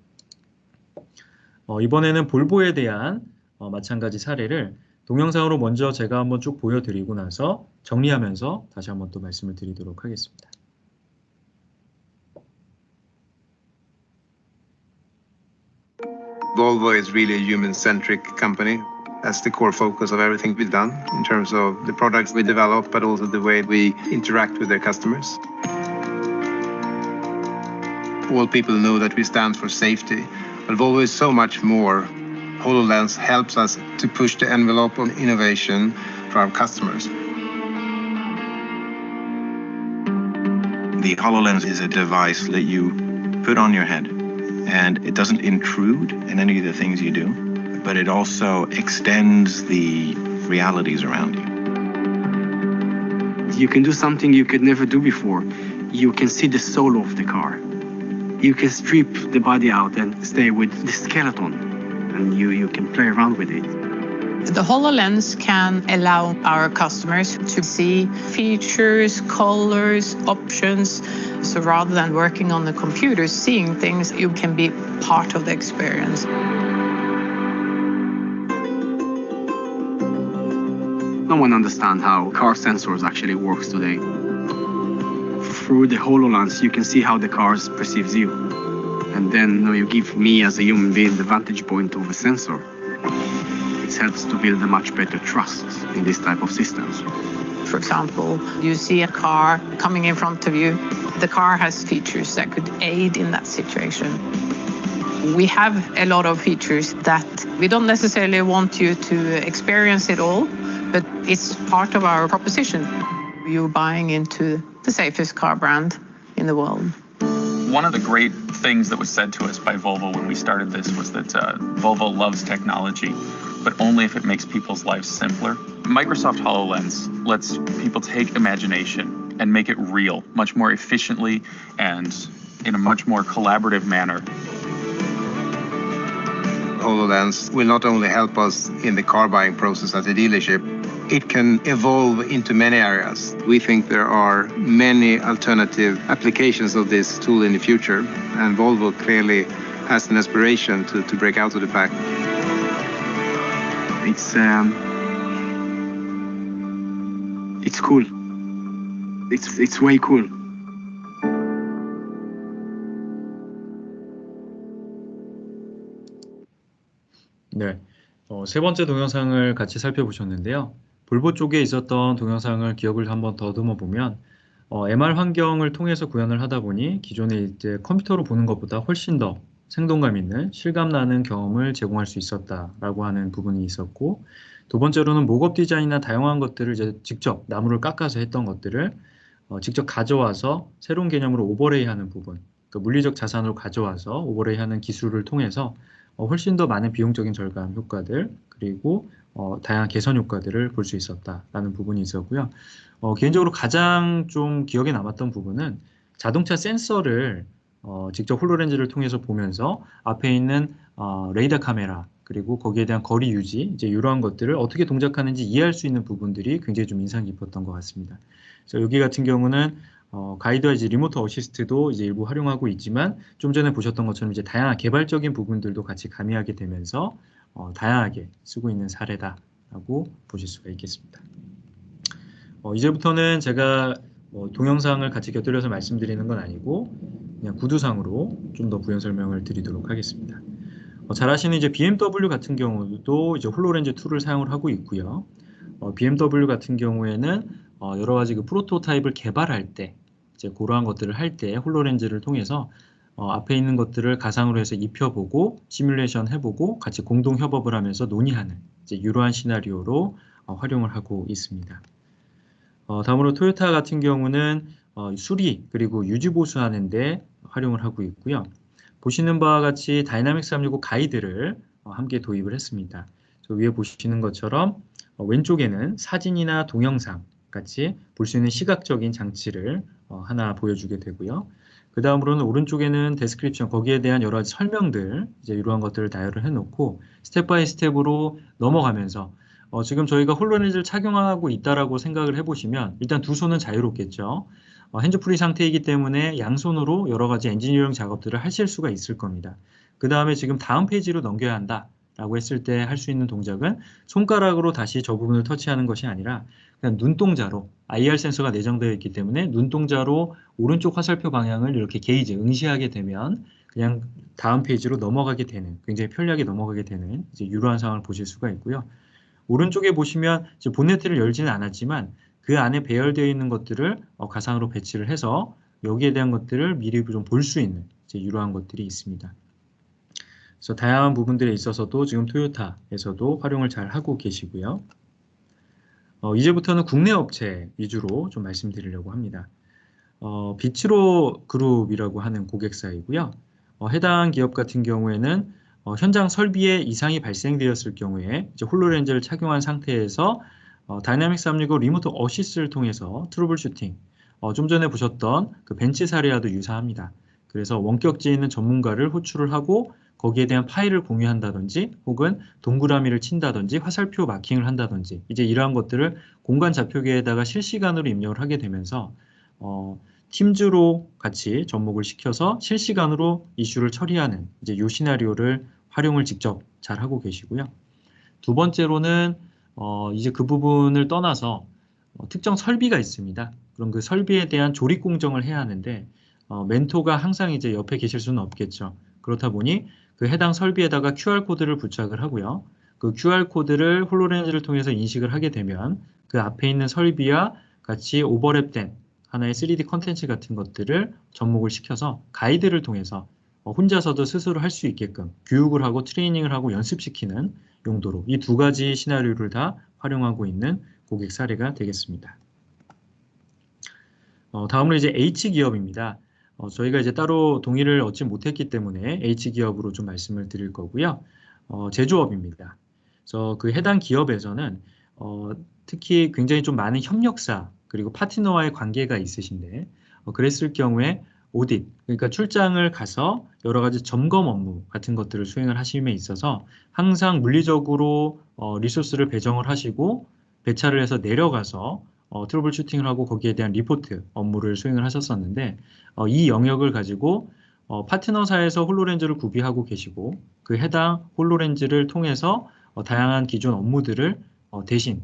이번에는 볼보에 대한 마찬가지 사례를 동영상으로 먼저 제가 한번 쭉 보여드리고 나서 정리하면서 다시 한번 또 말씀을 드리도록 하겠습니다. Volvo is really a human-centric company. That's the core focus of everything we've done in terms of the products we develop, but also the way we interact with their customers. All people know that we stand for safety, but Volvo is so much more. HoloLens helps us to push the envelope of innovation for our customers. The HoloLens is a device that you put on your head, and it doesn't intrude in any of the things you do, but it also extends the realities around you. You can do something you could never do before. You can see the soul of the car. You can strip the body out and stay with the skeleton. And you can play around with it. The HoloLens can allow our customers to see features, colors, options. So rather than working on the computer, seeing things, you can be part of the experience. No one understands how car sensors actually works today. Through the HoloLens, you can see how the car perceives you. And then you give me as a human being the vantage point of a sensor. It helps to build a much better trust in this type of systems. For example, you see a car coming in front of you. The car has features that could aid in that situation. We have a lot of features that we don't necessarily want you to experience it all, but it's part of our proposition. You're buying into the safest car brand in the world. One of the great things that was said to us by Volvo when we started this was that Volvo loves technology, but only if it makes people's lives simpler. Microsoft HoloLens lets people take imagination and make it real, much more efficiently and in a much more collaborative manner. HoloLens will not only help us in the car buying process at the dealership, it can evolve into many areas. We think there are many alternative applications of this tool in the future, and Volvo clearly has an aspiration to break out of the pack. It's cool. It's way cool. 네, 세 번째 동영상을 같이 살펴보셨는데요. 볼보 쪽에 있었던 동영상을 기억을 한번 더듬어 보면 MR 환경을 통해서 구현을 하다 보니 기존에 이제 컴퓨터로 보는 것보다 훨씬 더 생동감 있는 실감 나는 경험을 제공할 수 있었다라고 하는 부분이 있었고, 두 번째로는 목업 디자인이나 다양한 것들을 이제 직접 나무를 깎아서 했던 것들을 직접 가져와서 새로운 개념으로 오버레이하는 부분, 그러니까 물리적 자산으로 가져와서 오버레이하는 기술을 통해서 훨씬 더 많은 비용적인 절감 효과들, 그리고 다양한 개선 효과들을 볼 수 있었다라는 부분이 있었고요. 개인적으로 가장 좀 기억에 남았던 부분은 자동차 센서를 직접 홀로렌즈를 통해서 보면서 앞에 있는 레이더 카메라, 그리고 거기에 대한 거리 유지, 이제 이러한 것들을 어떻게 동작하는지 이해할 수 있는 부분들이 굉장히 좀 인상 깊었던 것 같습니다. 그래서 여기 같은 경우는 가이드와 이제 리모트 어시스트도 이제 일부 활용하고 있지만, 좀 전에 보셨던 것처럼 이제 다양한 개발적인 부분들도 같이 가미하게 되면서 다양하게 쓰고 있는 사례다라고 보실 수가 있겠습니다. 이제부터는 제가 동영상을 같이 곁들여서 말씀드리는 건 아니고 그냥 구두상으로 좀 더 부연 설명을 드리도록 하겠습니다. 잘 아시는 이제 BMW 같은 경우도 이제 홀로렌즈 툴을 사용을 하고 있고요. BMW 같은 경우에는 여러 가지 그 프로토타입을 개발할 때, 이제 그러한 것들을 할 때 홀로렌즈를 통해서 앞에 있는 것들을 가상으로 해서 입혀보고 시뮬레이션 해보고 같이 공동 협업을 하면서 논의하는 이제 이러한 시나리오로 활용을 하고 있습니다. 다음으로 토요타 같은 경우는 수리 그리고 유지 보수하는 데 활용을 하고 있고요. 보시는 바와 같이 다이나믹 365 가이드를 함께 도입을 했습니다. 저 위에 보시는 것처럼 왼쪽에는 사진이나 동영상 같이 볼 수 있는 시각적인 장치를 하나 보여주게 되고요. 그 다음으로는 오른쪽에는 데스크립션, 거기에 대한 여러 가지 설명들, 이제 이러한 것들을 나열을 해놓고 스텝 바이 스텝으로 넘어가면서 지금 저희가 홀로렌즈를 착용하고 있다라고 생각을 해보시면 일단 두 손은 자유롭겠죠. 핸즈프리 상태이기 때문에 양손으로 여러 가지 엔지니어링 작업들을 하실 수가 있을 겁니다. 그 다음에 지금 다음 페이지로 넘겨야 한다라고 했을 때 할 수 있는 동작은 손가락으로 다시 저 부분을 터치하는 것이 아니라 그냥 눈동자로, IR 센서가 내장되어 있기 때문에 눈동자로 오른쪽 화살표 방향을 이렇게 게이지, 응시하게 되면 그냥 다음 페이지로 넘어가게 되는, 굉장히 편리하게 넘어가게 되는 이제 이러한 상황을 보실 수가 있고요. 오른쪽에 보시면 이제 본네트를 열지는 않았지만 그 안에 배열되어 있는 것들을 가상으로 배치를 해서 여기에 대한 것들을 미리 좀 볼 수 있는 이제 이러한 것들이 있습니다. 그래서 다양한 부분들에 있어서도 지금 토요타에서도 활용을 잘 하고 계시고요. 이제부터는 국내 업체 위주로 좀 말씀드리려고 합니다. 비츠로 그룹이라고 하는 고객사이고요. 해당 기업 같은 경우에는 현장 설비에 이상이 발생되었을 경우에 이제 홀로렌즈를 착용한 상태에서 다이나믹 365 리모트 어시스트를 통해서 트러블 슈팅, 좀 전에 보셨던 그 벤치 사례와도 유사합니다. 그래서 원격지에 있는 전문가를 호출을 하고 거기에 대한 파일을 공유한다든지 혹은 동그라미를 친다든지 화살표 마킹을 한다든지 이제 이러한 것들을 공간 좌표계에다가 실시간으로 입력을 하게 되면서 팀즈로 같이 접목을 시켜서 실시간으로 이슈를 처리하는 이제 이 시나리오를 활용을 직접 잘 하고 계시고요. 두 번째로는 이제 그 부분을 떠나서 특정 설비가 있습니다. 그럼 그 설비에 대한 조립 공정을 해야 하는데 멘토가 항상 이제 옆에 계실 수는 없겠죠. 그렇다 보니 그 해당 설비에다가 QR코드를 부착을 하고요. 그 QR코드를 홀로렌즈를 통해서 인식을 하게 되면 그 앞에 있는 설비와 같이 오버랩된 하나의 3D 컨텐츠 같은 것들을 접목을 시켜서 가이드를 통해서 혼자서도 스스로 할 수 있게끔 교육을 하고 트레이닝을 하고 연습시키는 용도로 이 두 가지 시나리오를 다 활용하고 있는 고객 사례가 되겠습니다. 다음으로 이제 H기업입니다. 저희가 이제 따로 동의를 얻지 못했기 때문에 H기업으로 좀 말씀을 드릴 거고요. 제조업입니다. 그래서 그 해당 기업에서는 특히 굉장히 좀 많은 협력사 그리고 파트너와의 관계가 있으신데 그랬을 경우에 오딧, 그러니까 출장을 가서 여러 가지 점검 업무 같은 것들을 수행을 하심에 있어서 항상 물리적으로 리소스를 배정을 하시고 배차를 해서 내려가서 트러블 슈팅을 하고 거기에 대한 리포트 업무를 수행을 하셨었는데 이 영역을 가지고 파트너사에서 홀로렌즈를 구비하고 계시고 그 해당 홀로렌즈를 통해서 다양한 기존 업무들을 대신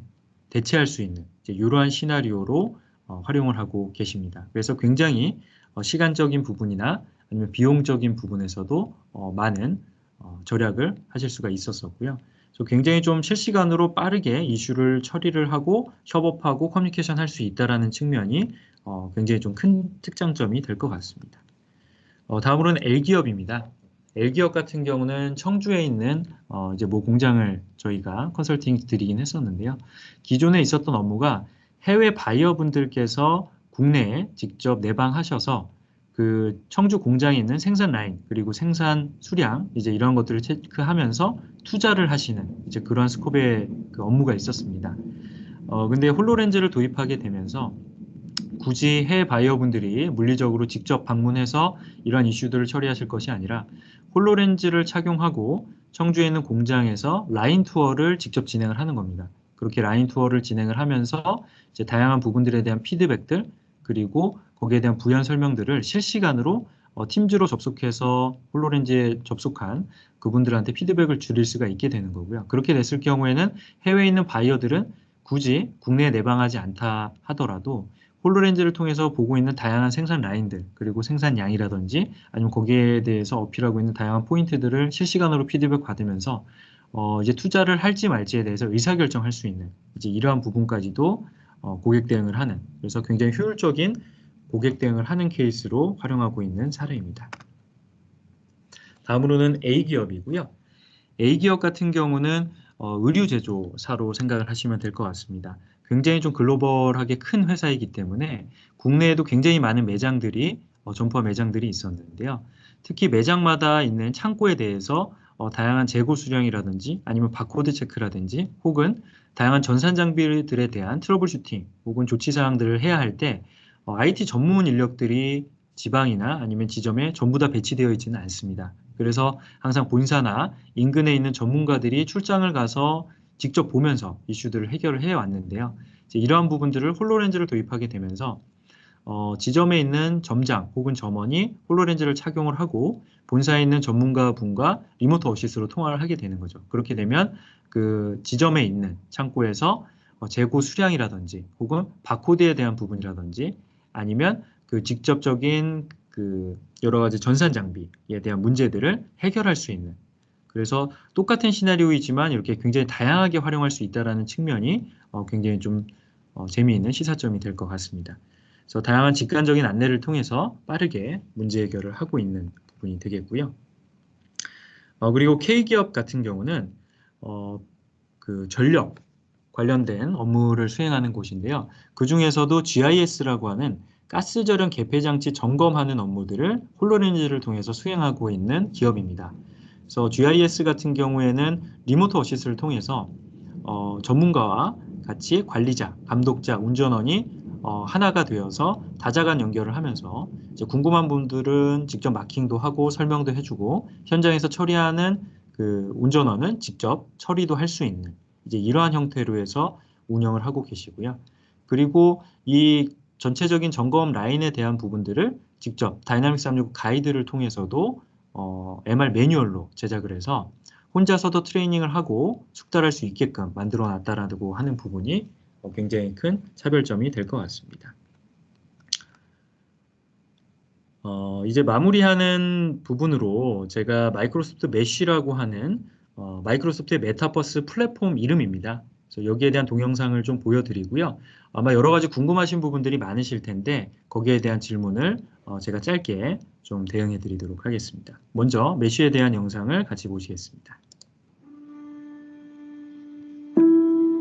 대체할 수 있는 이제 이러한 시나리오로 활용을 하고 계십니다. 그래서 굉장히 시간적인 부분이나 아니면 비용적인 부분에서도 많은 절약을 하실 수가 있었었고요. 그래서 굉장히 좀 실시간으로 빠르게 이슈를 처리를 하고 협업하고 커뮤니케이션 할 수 있다라는 측면이 굉장히 좀 큰 특장점이 될 것 같습니다. 다음으로는 L기업입니다. L기업 같은 경우는 청주에 있는 이제 모 공장을 저희가 컨설팅 드리긴 했었는데요. 기존에 있었던 업무가 해외 바이어분들께서 국내에 직접 내방하셔서 그 청주 공장에 있는 생산 라인 그리고 생산 수량 이제 이런 것들을 체크하면서 투자를 하시는 이제 그러한 스콥의 그 업무가 있었습니다. 근데 홀로렌즈를 도입하게 되면서 굳이 해외 바이어분들이 물리적으로 직접 방문해서 이런 이슈들을 처리하실 것이 아니라 홀로렌즈를 착용하고 청주에 있는 공장에서 라인 투어를 직접 진행을 하는 겁니다. 그렇게 라인 투어를 진행을 하면서 이제 다양한 부분들에 대한 피드백들 그리고 거기에 대한 부연 설명들을 실시간으로 팀즈로 접속해서 홀로렌즈에 접속한 그분들한테 피드백을 줄일 수가 있게 되는 거고요. 그렇게 됐을 경우에는 해외에 있는 바이어들은 굳이 국내에 내방하지 않다 하더라도 홀로렌즈를 통해서 보고 있는 다양한 생산 라인들 그리고 생산량이라든지 아니면 거기에 대해서 어필하고 있는 다양한 포인트들을 실시간으로 피드백 받으면서 이제 투자를 할지 말지에 대해서 의사결정할 수 있는 이제 이러한 부분까지도 고객 대응을 하는 그래서 굉장히 효율적인 고객 대응을 하는 케이스로 활용하고 있는 사례입니다. 다음으로는 A기업이고요. A기업 같은 경우는 의류 제조사로 생각을 하시면 될 것 같습니다. 굉장히 좀 글로벌하게 큰 회사이기 때문에 국내에도 굉장히 많은 매장들이 점포 매장들이 있었는데요. 특히 매장마다 있는 창고에 대해서 다양한 재고 수량이라든지 아니면 바코드 체크라든지 혹은 다양한 전산 장비들에 대한 트러블 슈팅 혹은 조치 사항들을 해야 할 때 IT 전문 인력들이 지방이나 아니면 지점에 전부 다 배치되어 있지는 않습니다. 그래서 항상 본사나 인근에 있는 전문가들이 출장을 가서 직접 보면서 이슈들을 해결을 해왔는데요. 이제 이러한 부분들을 홀로렌즈를 도입하게 되면서 지점에 있는 점장 혹은 점원이 홀로렌즈를 착용을 하고 본사에 있는 전문가 분과 리모트 어시스로 통화를 하게 되는 거죠. 그렇게 되면 그 지점에 있는 창고에서 재고 수량이라든지 혹은 바코드에 대한 부분이라든지 아니면 그 직접적인 그 여러 가지 전산 장비에 대한 문제들을 해결할 수 있는 그래서 똑같은 시나리오이지만 이렇게 굉장히 다양하게 활용할 수 있다는 측면이 굉장히 좀 재미있는 시사점이 될 것 같습니다. 그래서 다양한 직관적인 안내를 통해서 빠르게 문제 해결을 하고 있는 부분이 되겠고요. 그리고 K기업 같은 경우는 그 전력 관련된 업무를 수행하는 곳인데요. 그 중에서도 GIS라고 하는 가스 절연 개폐 장치 점검하는 업무들을 홀로렌즈를 통해서 수행하고 있는 기업입니다. 그래서 GIS 같은 경우에는 리모트 어시스를 통해서 전문가와 같이 관리자, 감독자, 운전원이 하나가 되어서 다자간 연결을 하면서 이제 궁금한 분들은 직접 마킹도 하고 설명도 해주고 현장에서 처리하는 그 운전원은 직접 처리도 할 수 있는 이제 이러한 형태로 해서 운영을 하고 계시고요. 그리고 이 전체적인 점검 라인에 대한 부분들을 직접 다이나믹 365 가이드를 통해서도 MR 매뉴얼로 제작을 해서 혼자서도 트레이닝을 하고 숙달할 수 있게끔 만들어 놨다라고 하는 부분이 굉장히 큰 차별점이 될 것 같습니다. 이제 마무리하는 부분으로 제가 마이크로소프트 메쉬라고 하는 마이크로소프트의 메타버스 플랫폼 이름입니다. 그래서 여기에 대한 동영상을 좀 보여드리고요. 아마 여러 가지 궁금하신 부분들이 많으실 텐데 거기에 대한 질문을 제가 짧게 좀 대응해 드리도록 하겠습니다. 먼저 메쉬에 대한 영상을 같이 보시겠습니다.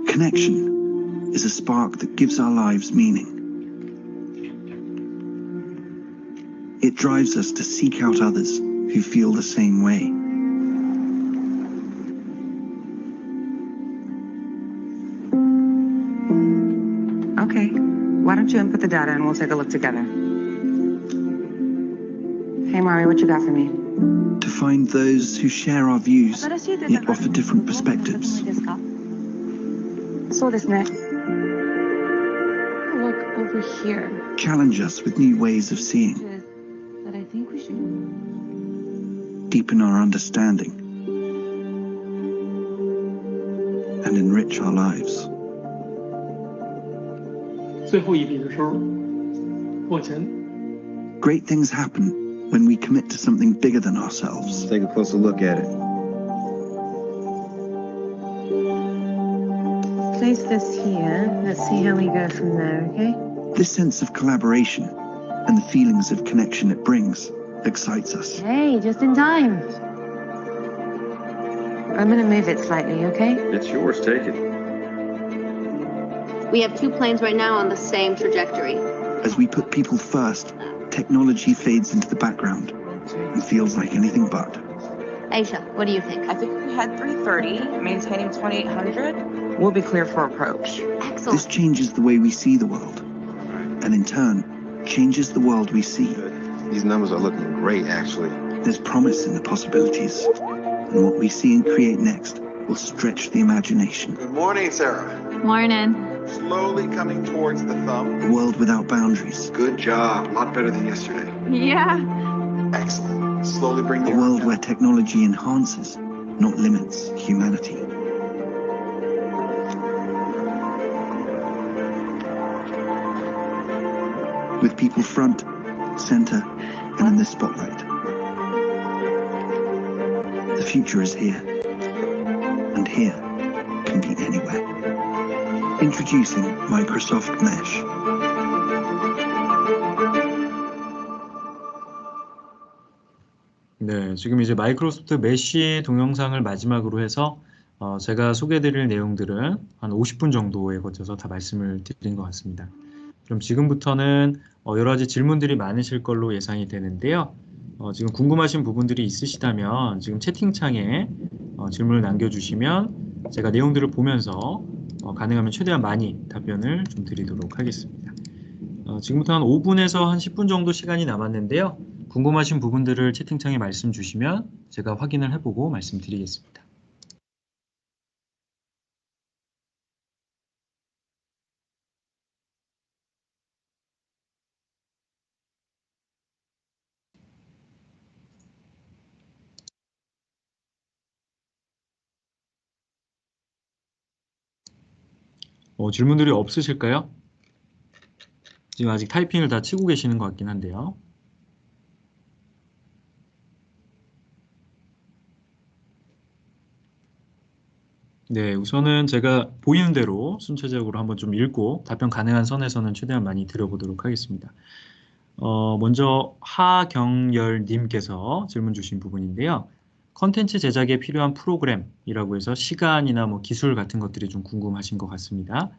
Connection is a spark that gives our lives meaning. It drives us to seek out others who feel the same way. Okay, why don't you input the data and we'll take a look together. Hey Mari, what you got for me? To find those who share our views, yet offer different perspectives. そうですね。Look over here. Challenge us with new ways of seeing. But I think we should. Deepen our understanding. And enrich our lives. 最后一笔的时候往前。 Great things happen when we commit to something bigger than ourselves. Take a closer look at it. Place this here. Let's see how we go from there, okay? This sense of collaboration and the feelings of connection it brings excites us. Hey, just in time. I'm gonna move it slightly, okay? It's yours, take it. We have 2 planes right now on the same trajectory. As we put people first, technology fades into the background and feels like anything but. Aisha, what do you think? I think we had 330, maintaining 2800. We'll be clear for approach. Excellent. This changes the way we see the world, and in turn, changes the world we see. These numbers are looking great, actually. There's promise in the possibilities, and what we see and create next will stretch the imagination. Good morning, Sarah. Morning. Slowly coming towards the thumb. A world without boundaries. Good job. A lot better than yesterday. Yeah. Excellent. Slowly bring the A world where technology enhances, not limits, humanity. With people front, center, and in the spotlight. The future is here. And here can be anywhere. Introducing Microsoft Mesh. 네, 지금 이제 마이크로소프트 메쉬 동영상을 마지막으로 해서 제가 소개해드릴 내용들은 한 50분 정도에 거쳐서 다 말씀을 드린 것 같습니다. 그럼 지금부터는 여러 가지 질문들이 많으실 걸로 예상이 되는데요. 지금 궁금하신 부분들이 있으시다면 지금 채팅창에 질문을 남겨주시면 제가 내용들을 보면서 가능하면 최대한 많이 답변을 좀 드리도록 하겠습니다. 지금부터 한 5분에서 한 10분 정도 시간이 남았는데요. 궁금하신 부분들을 채팅창에 말씀 주시면 제가 확인을 해보고 말씀드리겠습니다. 질문들이 없으실까요? 지금 아직 타이핑을 다 치고 계시는 것 같긴 한데요. 네, 우선은 제가 보이는 대로 순차적으로 한번 좀 읽고 답변 가능한 선에서는 최대한 많이 드려보도록 하겠습니다. 먼저 하경열님께서 질문 주신 부분인데요. 컨텐츠 제작에 필요한 프로그램이라고 해서 시간이나 뭐 기술 같은 것들이 좀 궁금하신 것 같습니다.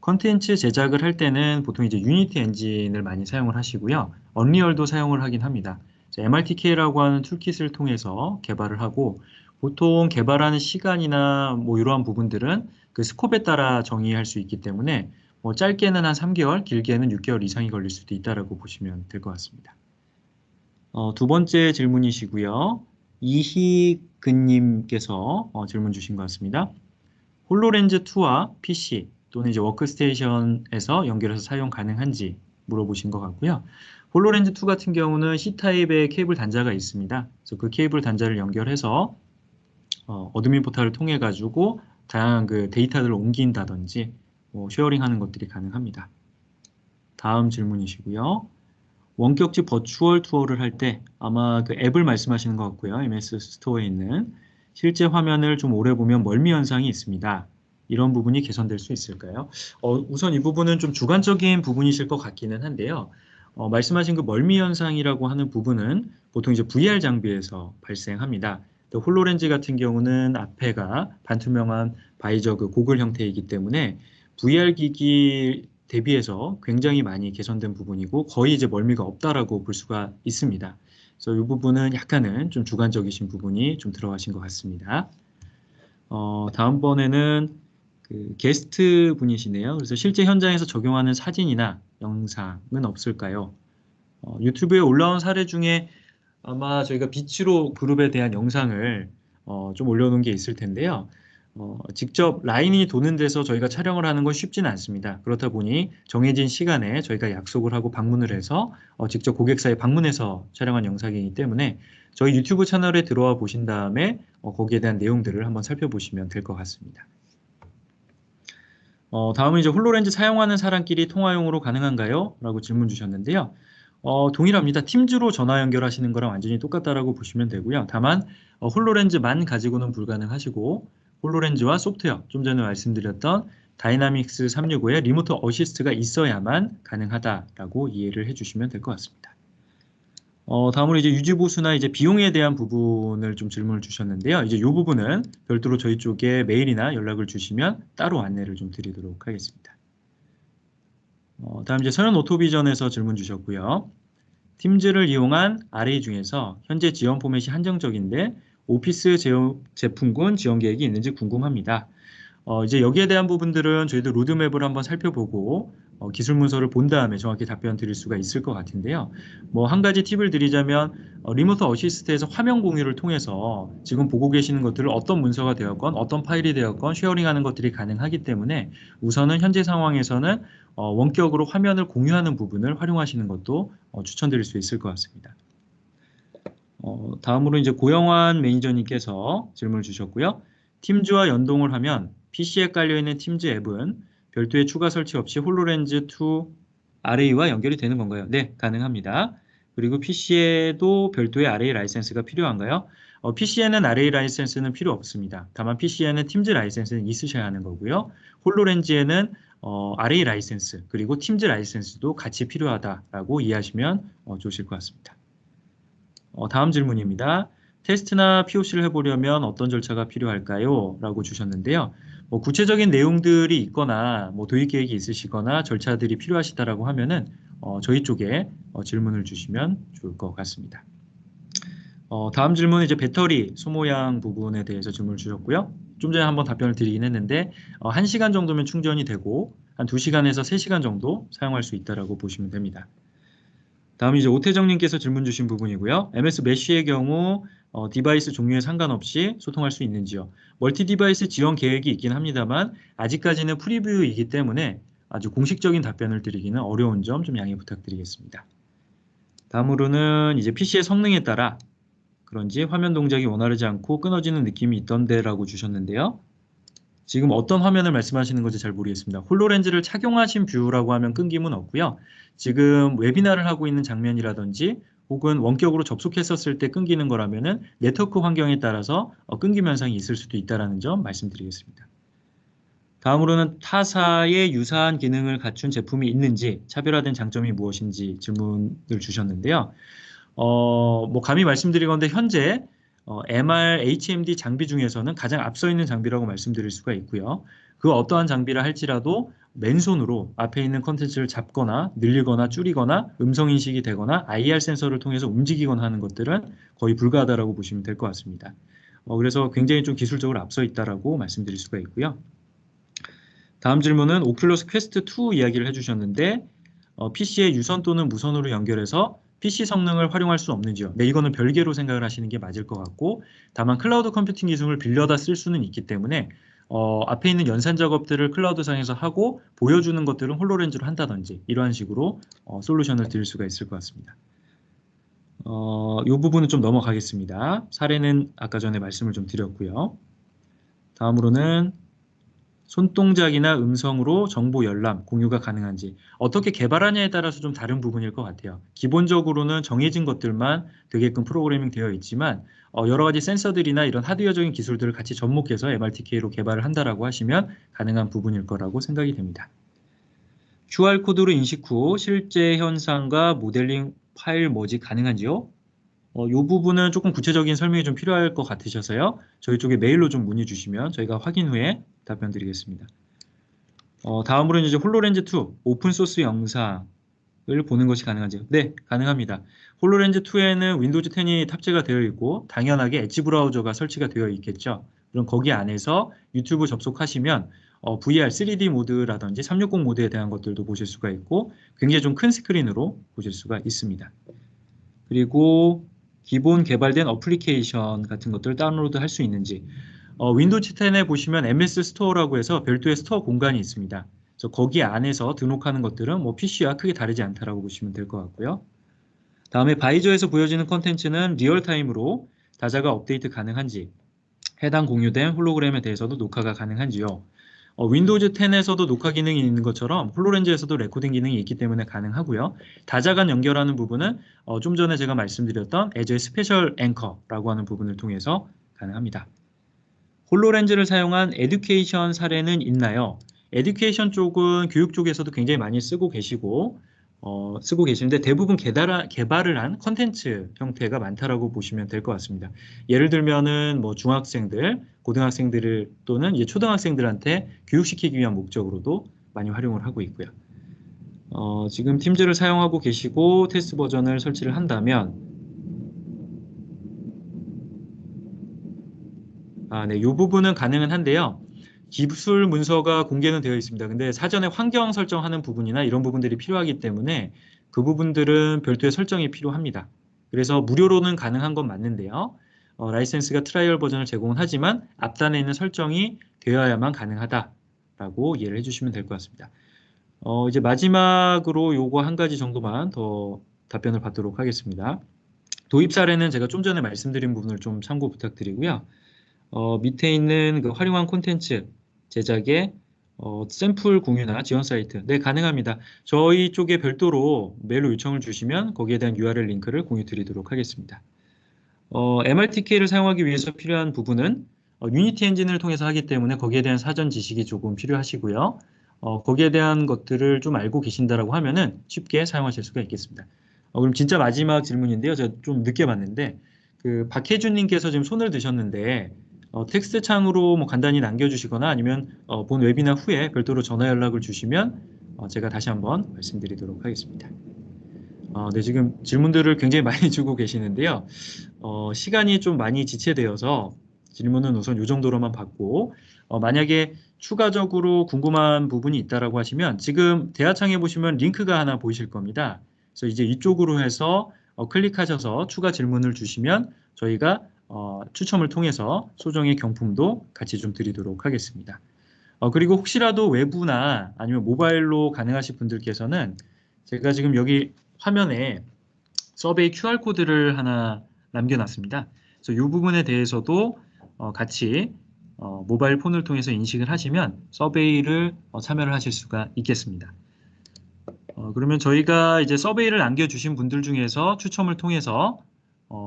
컨텐츠 제작을 할 때는 보통 이제 유니티 엔진을 많이 사용을 하시고요. 언리얼도 사용을 하긴 합니다. MRTK라고 하는 툴킷을 통해서 개발을 하고 보통 개발하는 시간이나 뭐 이러한 부분들은 그 스콥에 따라 정의할 수 있기 때문에 뭐 짧게는 한 3개월, 길게는 6개월 이상이 걸릴 수도 있다라고 보시면 될 것 같습니다. 두 번째 질문이시고요. 이희근님께서 질문 주신 것 같습니다. 홀로렌즈 2와 PC 또는 이제 워크스테이션에서 연결해서 사용 가능한지 물어보신 것 같고요. 홀로렌즈 2 같은 경우는 C타입의 케이블 단자가 있습니다. 그래서 그 케이블 단자를 연결해서 어드민 포탈을 통해 가지고 다양한 그 데이터들을 옮긴다든지 쉐어링하는 것들이 가능합니다. 다음 질문이시고요. 원격지 버추얼 투어를 할 때 아마 그 앱을 말씀하시는 것 같고요. MS 스토어에 있는 실제 화면을 좀 오래 보면 멀미 현상이 있습니다. 이런 부분이 개선될 수 있을까요? 우선 이 부분은 좀 주관적인 부분이실 것 같기는 한데요. 말씀하신 그 멀미 현상이라고 하는 부분은 보통 이제 VR 장비에서 발생합니다. 홀로렌즈 같은 경우는 앞에가 반투명한 바이저 그 고글 형태이기 때문에 VR 기기 대비해서 굉장히 많이 개선된 부분이고 거의 이제 멀미가 없다라고 볼 수가 있습니다. 그래서 이 부분은 약간은 좀 주관적이신 부분이 좀 들어가신 것 같습니다. 다음번에는 그 게스트 분이시네요. 그래서 실제 현장에서 적용하는 사진이나 영상은 없을까요? 유튜브에 올라온 사례 중에 아마 저희가 비치로 그룹에 대한 영상을 좀 올려놓은 게 있을 텐데요. 직접 라인이 도는 데서 저희가 촬영을 하는 건 쉽지는 않습니다. 그렇다 보니 정해진 시간에 저희가 약속을 하고 방문을 해서 직접 고객사에 방문해서 촬영한 영상이기 때문에 저희 유튜브 채널에 들어와 보신 다음에 거기에 대한 내용들을 한번 살펴보시면 될 것 같습니다. 다음은 이제 홀로렌즈 사용하는 사람끼리 통화용으로 가능한가요? 라고 질문 주셨는데요. 동일합니다. 팀즈로 전화 연결하시는 거랑 완전히 똑같다라고 보시면 되고요. 다만 홀로렌즈만 가지고는 불가능하시고 홀로렌즈와 소프트웨어, 좀 전에 말씀드렸던 다이나믹스 365에 리모트 어시스트가 있어야만 가능하다라고 이해를 해주시면 될 것 같습니다. 다음으로 이제 유지보수나 이제 비용에 대한 부분을 좀 질문을 주셨는데요. 이제 이 부분은 별도로 저희 쪽에 메일이나 연락을 주시면 따로 안내를 좀 드리도록 하겠습니다. 다음 이제 서현 오토비전에서 질문 주셨고요. 팀즈를 이용한 RA 중에서 현재 지원 포맷이 한정적인데 오피스 제품군 지원 계획이 있는지 궁금합니다. 이제 여기에 대한 부분들은 저희도 로드맵을 한번 살펴보고 기술 문서를 본 다음에 정확히 답변 드릴 수가 있을 것 같은데요. 뭐 한 가지 팁을 드리자면 리모트 어시스트에서 화면 공유를 통해서 지금 보고 계시는 것들을 어떤 문서가 되었건 어떤 파일이 되었건 쉐어링하는 것들이 가능하기 때문에 우선은 현재 상황에서는 원격으로 화면을 공유하는 부분을 활용하시는 것도 추천드릴 수 있을 것 같습니다. 다음으로 이제 고영환 매니저님께서 질문을 주셨고요. 팀즈와 연동을 하면 PC에 깔려있는 팀즈 앱은 별도의 추가 설치 없이 홀로렌즈 2 RA와 연결이 되는 건가요? 네, 가능합니다. 그리고 PC에도 별도의 RA 라이센스가 필요한가요? PC에는 RA 라이센스는 필요 없습니다. 다만 PC에는 팀즈 라이센스는 있으셔야 하는 거고요. 홀로렌즈에는 RA 라이센스 그리고 팀즈 라이센스도 같이 필요하다라고 이해하시면 좋으실 것 같습니다. 다음 질문입니다. 테스트나 POC를 해보려면 어떤 절차가 필요할까요? 라고 주셨는데요. 구체적인 내용들이 있거나 도입 계획이 있으시거나 절차들이 필요하시다라고 하면은 저희 쪽에 질문을 주시면 좋을 것 같습니다. 다음 질문은 이제 배터리 소모량 부분에 대해서 질문을 주셨고요. 좀 전에 한번 답변을 드리긴 했는데 1시간 정도면 충전이 되고 한 2시간에서 3시간 정도 사용할 수 있다라고 보시면 됩니다. 다음 이제 오태정님께서 질문 주신 부분이고요. MS 메쉬의 경우 디바이스 종류에 상관없이 소통할 수 있는지요? 멀티 디바이스 지원 계획이 있긴 합니다만 아직까지는 프리뷰이기 때문에 아주 공식적인 답변을 드리기는 어려운 점 좀 양해 부탁드리겠습니다. 다음으로는 이제 PC의 성능에 따라 그런지 화면 동작이 원활하지 않고 끊어지는 느낌이 있던데 라고 주셨는데요. 지금 어떤 화면을 말씀하시는 건지 잘 모르겠습니다. 홀로렌즈를 착용하신 뷰라고 하면 끊김은 없고요. 지금 웨비나를 하고 있는 장면이라든지 혹은 원격으로 접속했었을 때 끊기는 거라면은 네트워크 환경에 따라서 끊김 현상이 있을 수도 있다는 점 말씀드리겠습니다. 다음으로는 타사의 유사한 기능을 갖춘 제품이 있는지 차별화된 장점이 무엇인지 질문을 주셨는데요. 감히 말씀드리건데 현재 MR, HMD 장비 중에서는 가장 앞서 있는 장비라고 말씀드릴 수가 있고요. 그 어떠한 장비라 할지라도 맨손으로 앞에 있는 컨텐츠를 잡거나 늘리거나 줄이거나 음성 인식이 되거나 IR 센서를 통해서 움직이거나 하는 것들은 거의 불가하다라고 보시면 될 것 같습니다. 그래서 굉장히 좀 기술적으로 앞서 있다라고 말씀드릴 수가 있고요. 다음 질문은 오큘러스 퀘스트 2 이야기를 해주셨는데 PC에 유선 또는 무선으로 연결해서 PC 성능을 활용할 수 없는지요? 네, 이거는 별개로 생각을 하시는 게 맞을 것 같고 다만 클라우드 컴퓨팅 기술을 빌려다 쓸 수는 있기 때문에 앞에 있는 연산 작업들을 클라우드상에서 하고 보여주는 것들은 홀로렌즈로 한다든지 이러한 식으로 솔루션을 드릴 수가 있을 것 같습니다. 이 부분은 좀 넘어가겠습니다. 사례는 아까 전에 말씀을 좀 드렸고요. 다음으로는 손동작이나 음성으로 정보 열람, 공유가 가능한지 어떻게 개발하냐에 따라서 좀 다른 부분일 것 같아요. 기본적으로는 정해진 것들만 되게끔 프로그래밍 되어 있지만 여러 가지 센서들이나 이런 하드웨어적인 기술들을 같이 접목해서 MRTK로 개발을 한다라고 하시면 가능한 부분일 거라고 생각이 됩니다. QR코드로 인식 후 실제 현상과 모델링 파일 머지 가능한지요? 이 부분은 조금 구체적인 설명이 좀 필요할 것 같으셔서요. 저희 쪽에 메일로 좀 문의 주시면 저희가 확인 후에 답변 드리겠습니다. 다음으로는 이제 홀로렌즈 2 오픈소스 영상을 보는 것이 가능한지요? 네, 가능합니다. 홀로렌즈 2에는 윈도우즈 10이 탑재가 되어 있고 당연하게 엣지 브라우저가 설치가 되어 있겠죠. 그럼 거기 안에서 유튜브 접속하시면 VR 3D 모드라든지 360 모드에 대한 것들도 보실 수가 있고 굉장히 좀 큰 스크린으로 보실 수가 있습니다. 그리고 기본 개발된 어플리케이션 같은 것들을 다운로드 할 수 있는지 윈도우즈 10에 보시면 MS 스토어라고 해서 별도의 스토어 공간이 있습니다. 그래서 거기 안에서 등록하는 것들은 PC와 크게 다르지 않다라고 보시면 될 것 같고요. 다음에 바이저에서 보여지는 콘텐츠는 리얼타임으로 다자가 업데이트 가능한지 해당 공유된 홀로그램에 대해서도 녹화가 가능한지요. 윈도우즈 10에서도 녹화 기능이 있는 것처럼 홀로렌즈에서도 레코딩 기능이 있기 때문에 가능하고요. 다자간 연결하는 부분은 좀 전에 제가 말씀드렸던 애저의 스페셜 앵커라고 하는 부분을 통해서 가능합니다. 홀로렌즈를 사용한 에듀케이션 사례는 있나요? 에듀케이션 쪽은 교육 쪽에서도 굉장히 많이 쓰고 계시는데 대부분 개발을 한 컨텐츠 형태가 많다라고 보시면 될 것 같습니다. 예를 들면은 뭐 중학생들, 고등학생들 또는 이제 초등학생들한테 교육시키기 위한 목적으로도 많이 활용을 하고 있고요. 지금 팀즈를 사용하고 계시고 테스트 버전을 설치를 한다면 네, 이 부분은 가능은 한데요. 기술 문서가 공개는 되어 있습니다. 근데 사전에 환경 설정하는 부분이나 이런 부분들이 필요하기 때문에 그 부분들은 별도의 설정이 필요합니다. 그래서 무료로는 가능한 건 맞는데요. 라이센스가 트라이얼 버전을 제공은 하지만 앞단에 있는 설정이 되어야만 가능하다라고 이해를 해주시면 될 것 같습니다. 이제 마지막으로 요거 한 가지 정도만 더 답변을 받도록 하겠습니다. 도입 사례는 제가 좀 전에 말씀드린 부분을 좀 참고 부탁드리고요. 밑에 있는 그 활용한 콘텐츠 제작의 샘플 공유나 지원 사이트, 네, 가능합니다. 저희 쪽에 별도로 메일로 요청을 주시면 거기에 대한 URL 링크를 공유 드리도록 하겠습니다. MRTK를 사용하기 위해서 필요한 부분은 유니티 엔진을 통해서 하기 때문에 거기에 대한 사전 지식이 조금 필요하시고요. 거기에 대한 것들을 좀 알고 계신다라고 하면은 쉽게 사용하실 수가 있겠습니다. 그럼 진짜 마지막 질문인데요. 제가 좀 늦게 봤는데 그 박혜준님께서 지금 손을 드셨는데 텍스트 창으로 뭐 간단히 남겨주시거나 아니면 본 웨비나 후에 별도로 전화 연락을 주시면 제가 다시 한번 말씀드리도록 하겠습니다. 네, 지금 질문들을 굉장히 많이 주고 계시는데요. 시간이 좀 많이 지체되어서 질문은 우선 이 정도로만 받고 만약에 추가적으로 궁금한 부분이 있다라고 하시면 지금 대화창에 보시면 링크가 하나 보이실 겁니다. 그래서 이제 이쪽으로 해서 클릭하셔서 추가 질문을 주시면 저희가 추첨을 통해서 소정의 경품도 같이 좀 드리도록 하겠습니다. 그리고 혹시라도 외부나 아니면 모바일로 가능하신 분들께서는 제가 지금 여기 화면에 서베이 QR코드를 하나 남겨놨습니다. 그래서 이 부분에 대해서도 같이 모바일 폰을 통해서 인식을 하시면 서베이를 참여를 하실 수가 있겠습니다. 그러면 저희가 이제 서베이를 남겨주신 분들 중에서 추첨을 통해서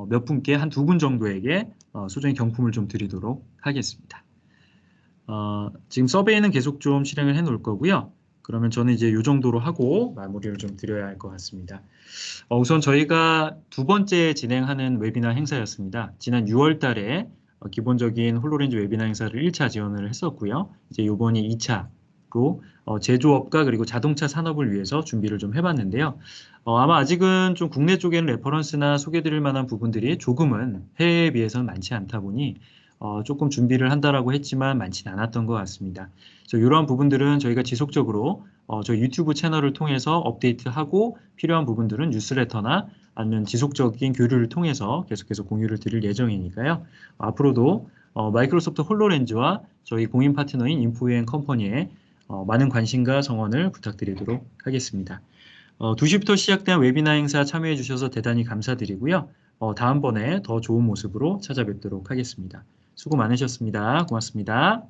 몇 분께 한 2분 정도에게 소정의 경품을 좀 드리도록 하겠습니다. 지금 서베이는 계속 좀 실행을 해 놓을 거고요. 그러면 저는 이제 이 정도로 하고 마무리를 좀 드려야 할 것 같습니다. 우선 저희가 두 번째 진행하는 웨비나 행사였습니다. 지난 6월 달에 기본적인 홀로렌즈 웨비나 행사를 1차 지원을 했었고요. 이제 이번이 2차로 제조업과 그리고 자동차 산업을 위해서 준비를 좀 해봤는데요. 아마 아직은 좀 국내 쪽에는 레퍼런스나 소개드릴 만한 부분들이 조금은 해외에 비해서는 많지 않다 보니 조금 준비를 한다라고 했지만 많지는 않았던 것 같습니다. 그래서 이러한 부분들은 저희가 지속적으로 저희 유튜브 채널을 통해서 업데이트하고 필요한 부분들은 뉴스레터나 아니면 지속적인 교류를 통해서 계속해서 공유를 드릴 예정이니까요. 앞으로도 마이크로소프트 홀로렌즈와 저희 공인 파트너인 인포앤컴퍼니에 많은 관심과 성원을 부탁드리도록 하겠습니다. 2시부터 시작된 웨비나 행사 참여해 주셔서 대단히 감사드리고요. 다음번에 더 좋은 모습으로 찾아뵙도록 하겠습니다. 수고 많으셨습니다. 고맙습니다.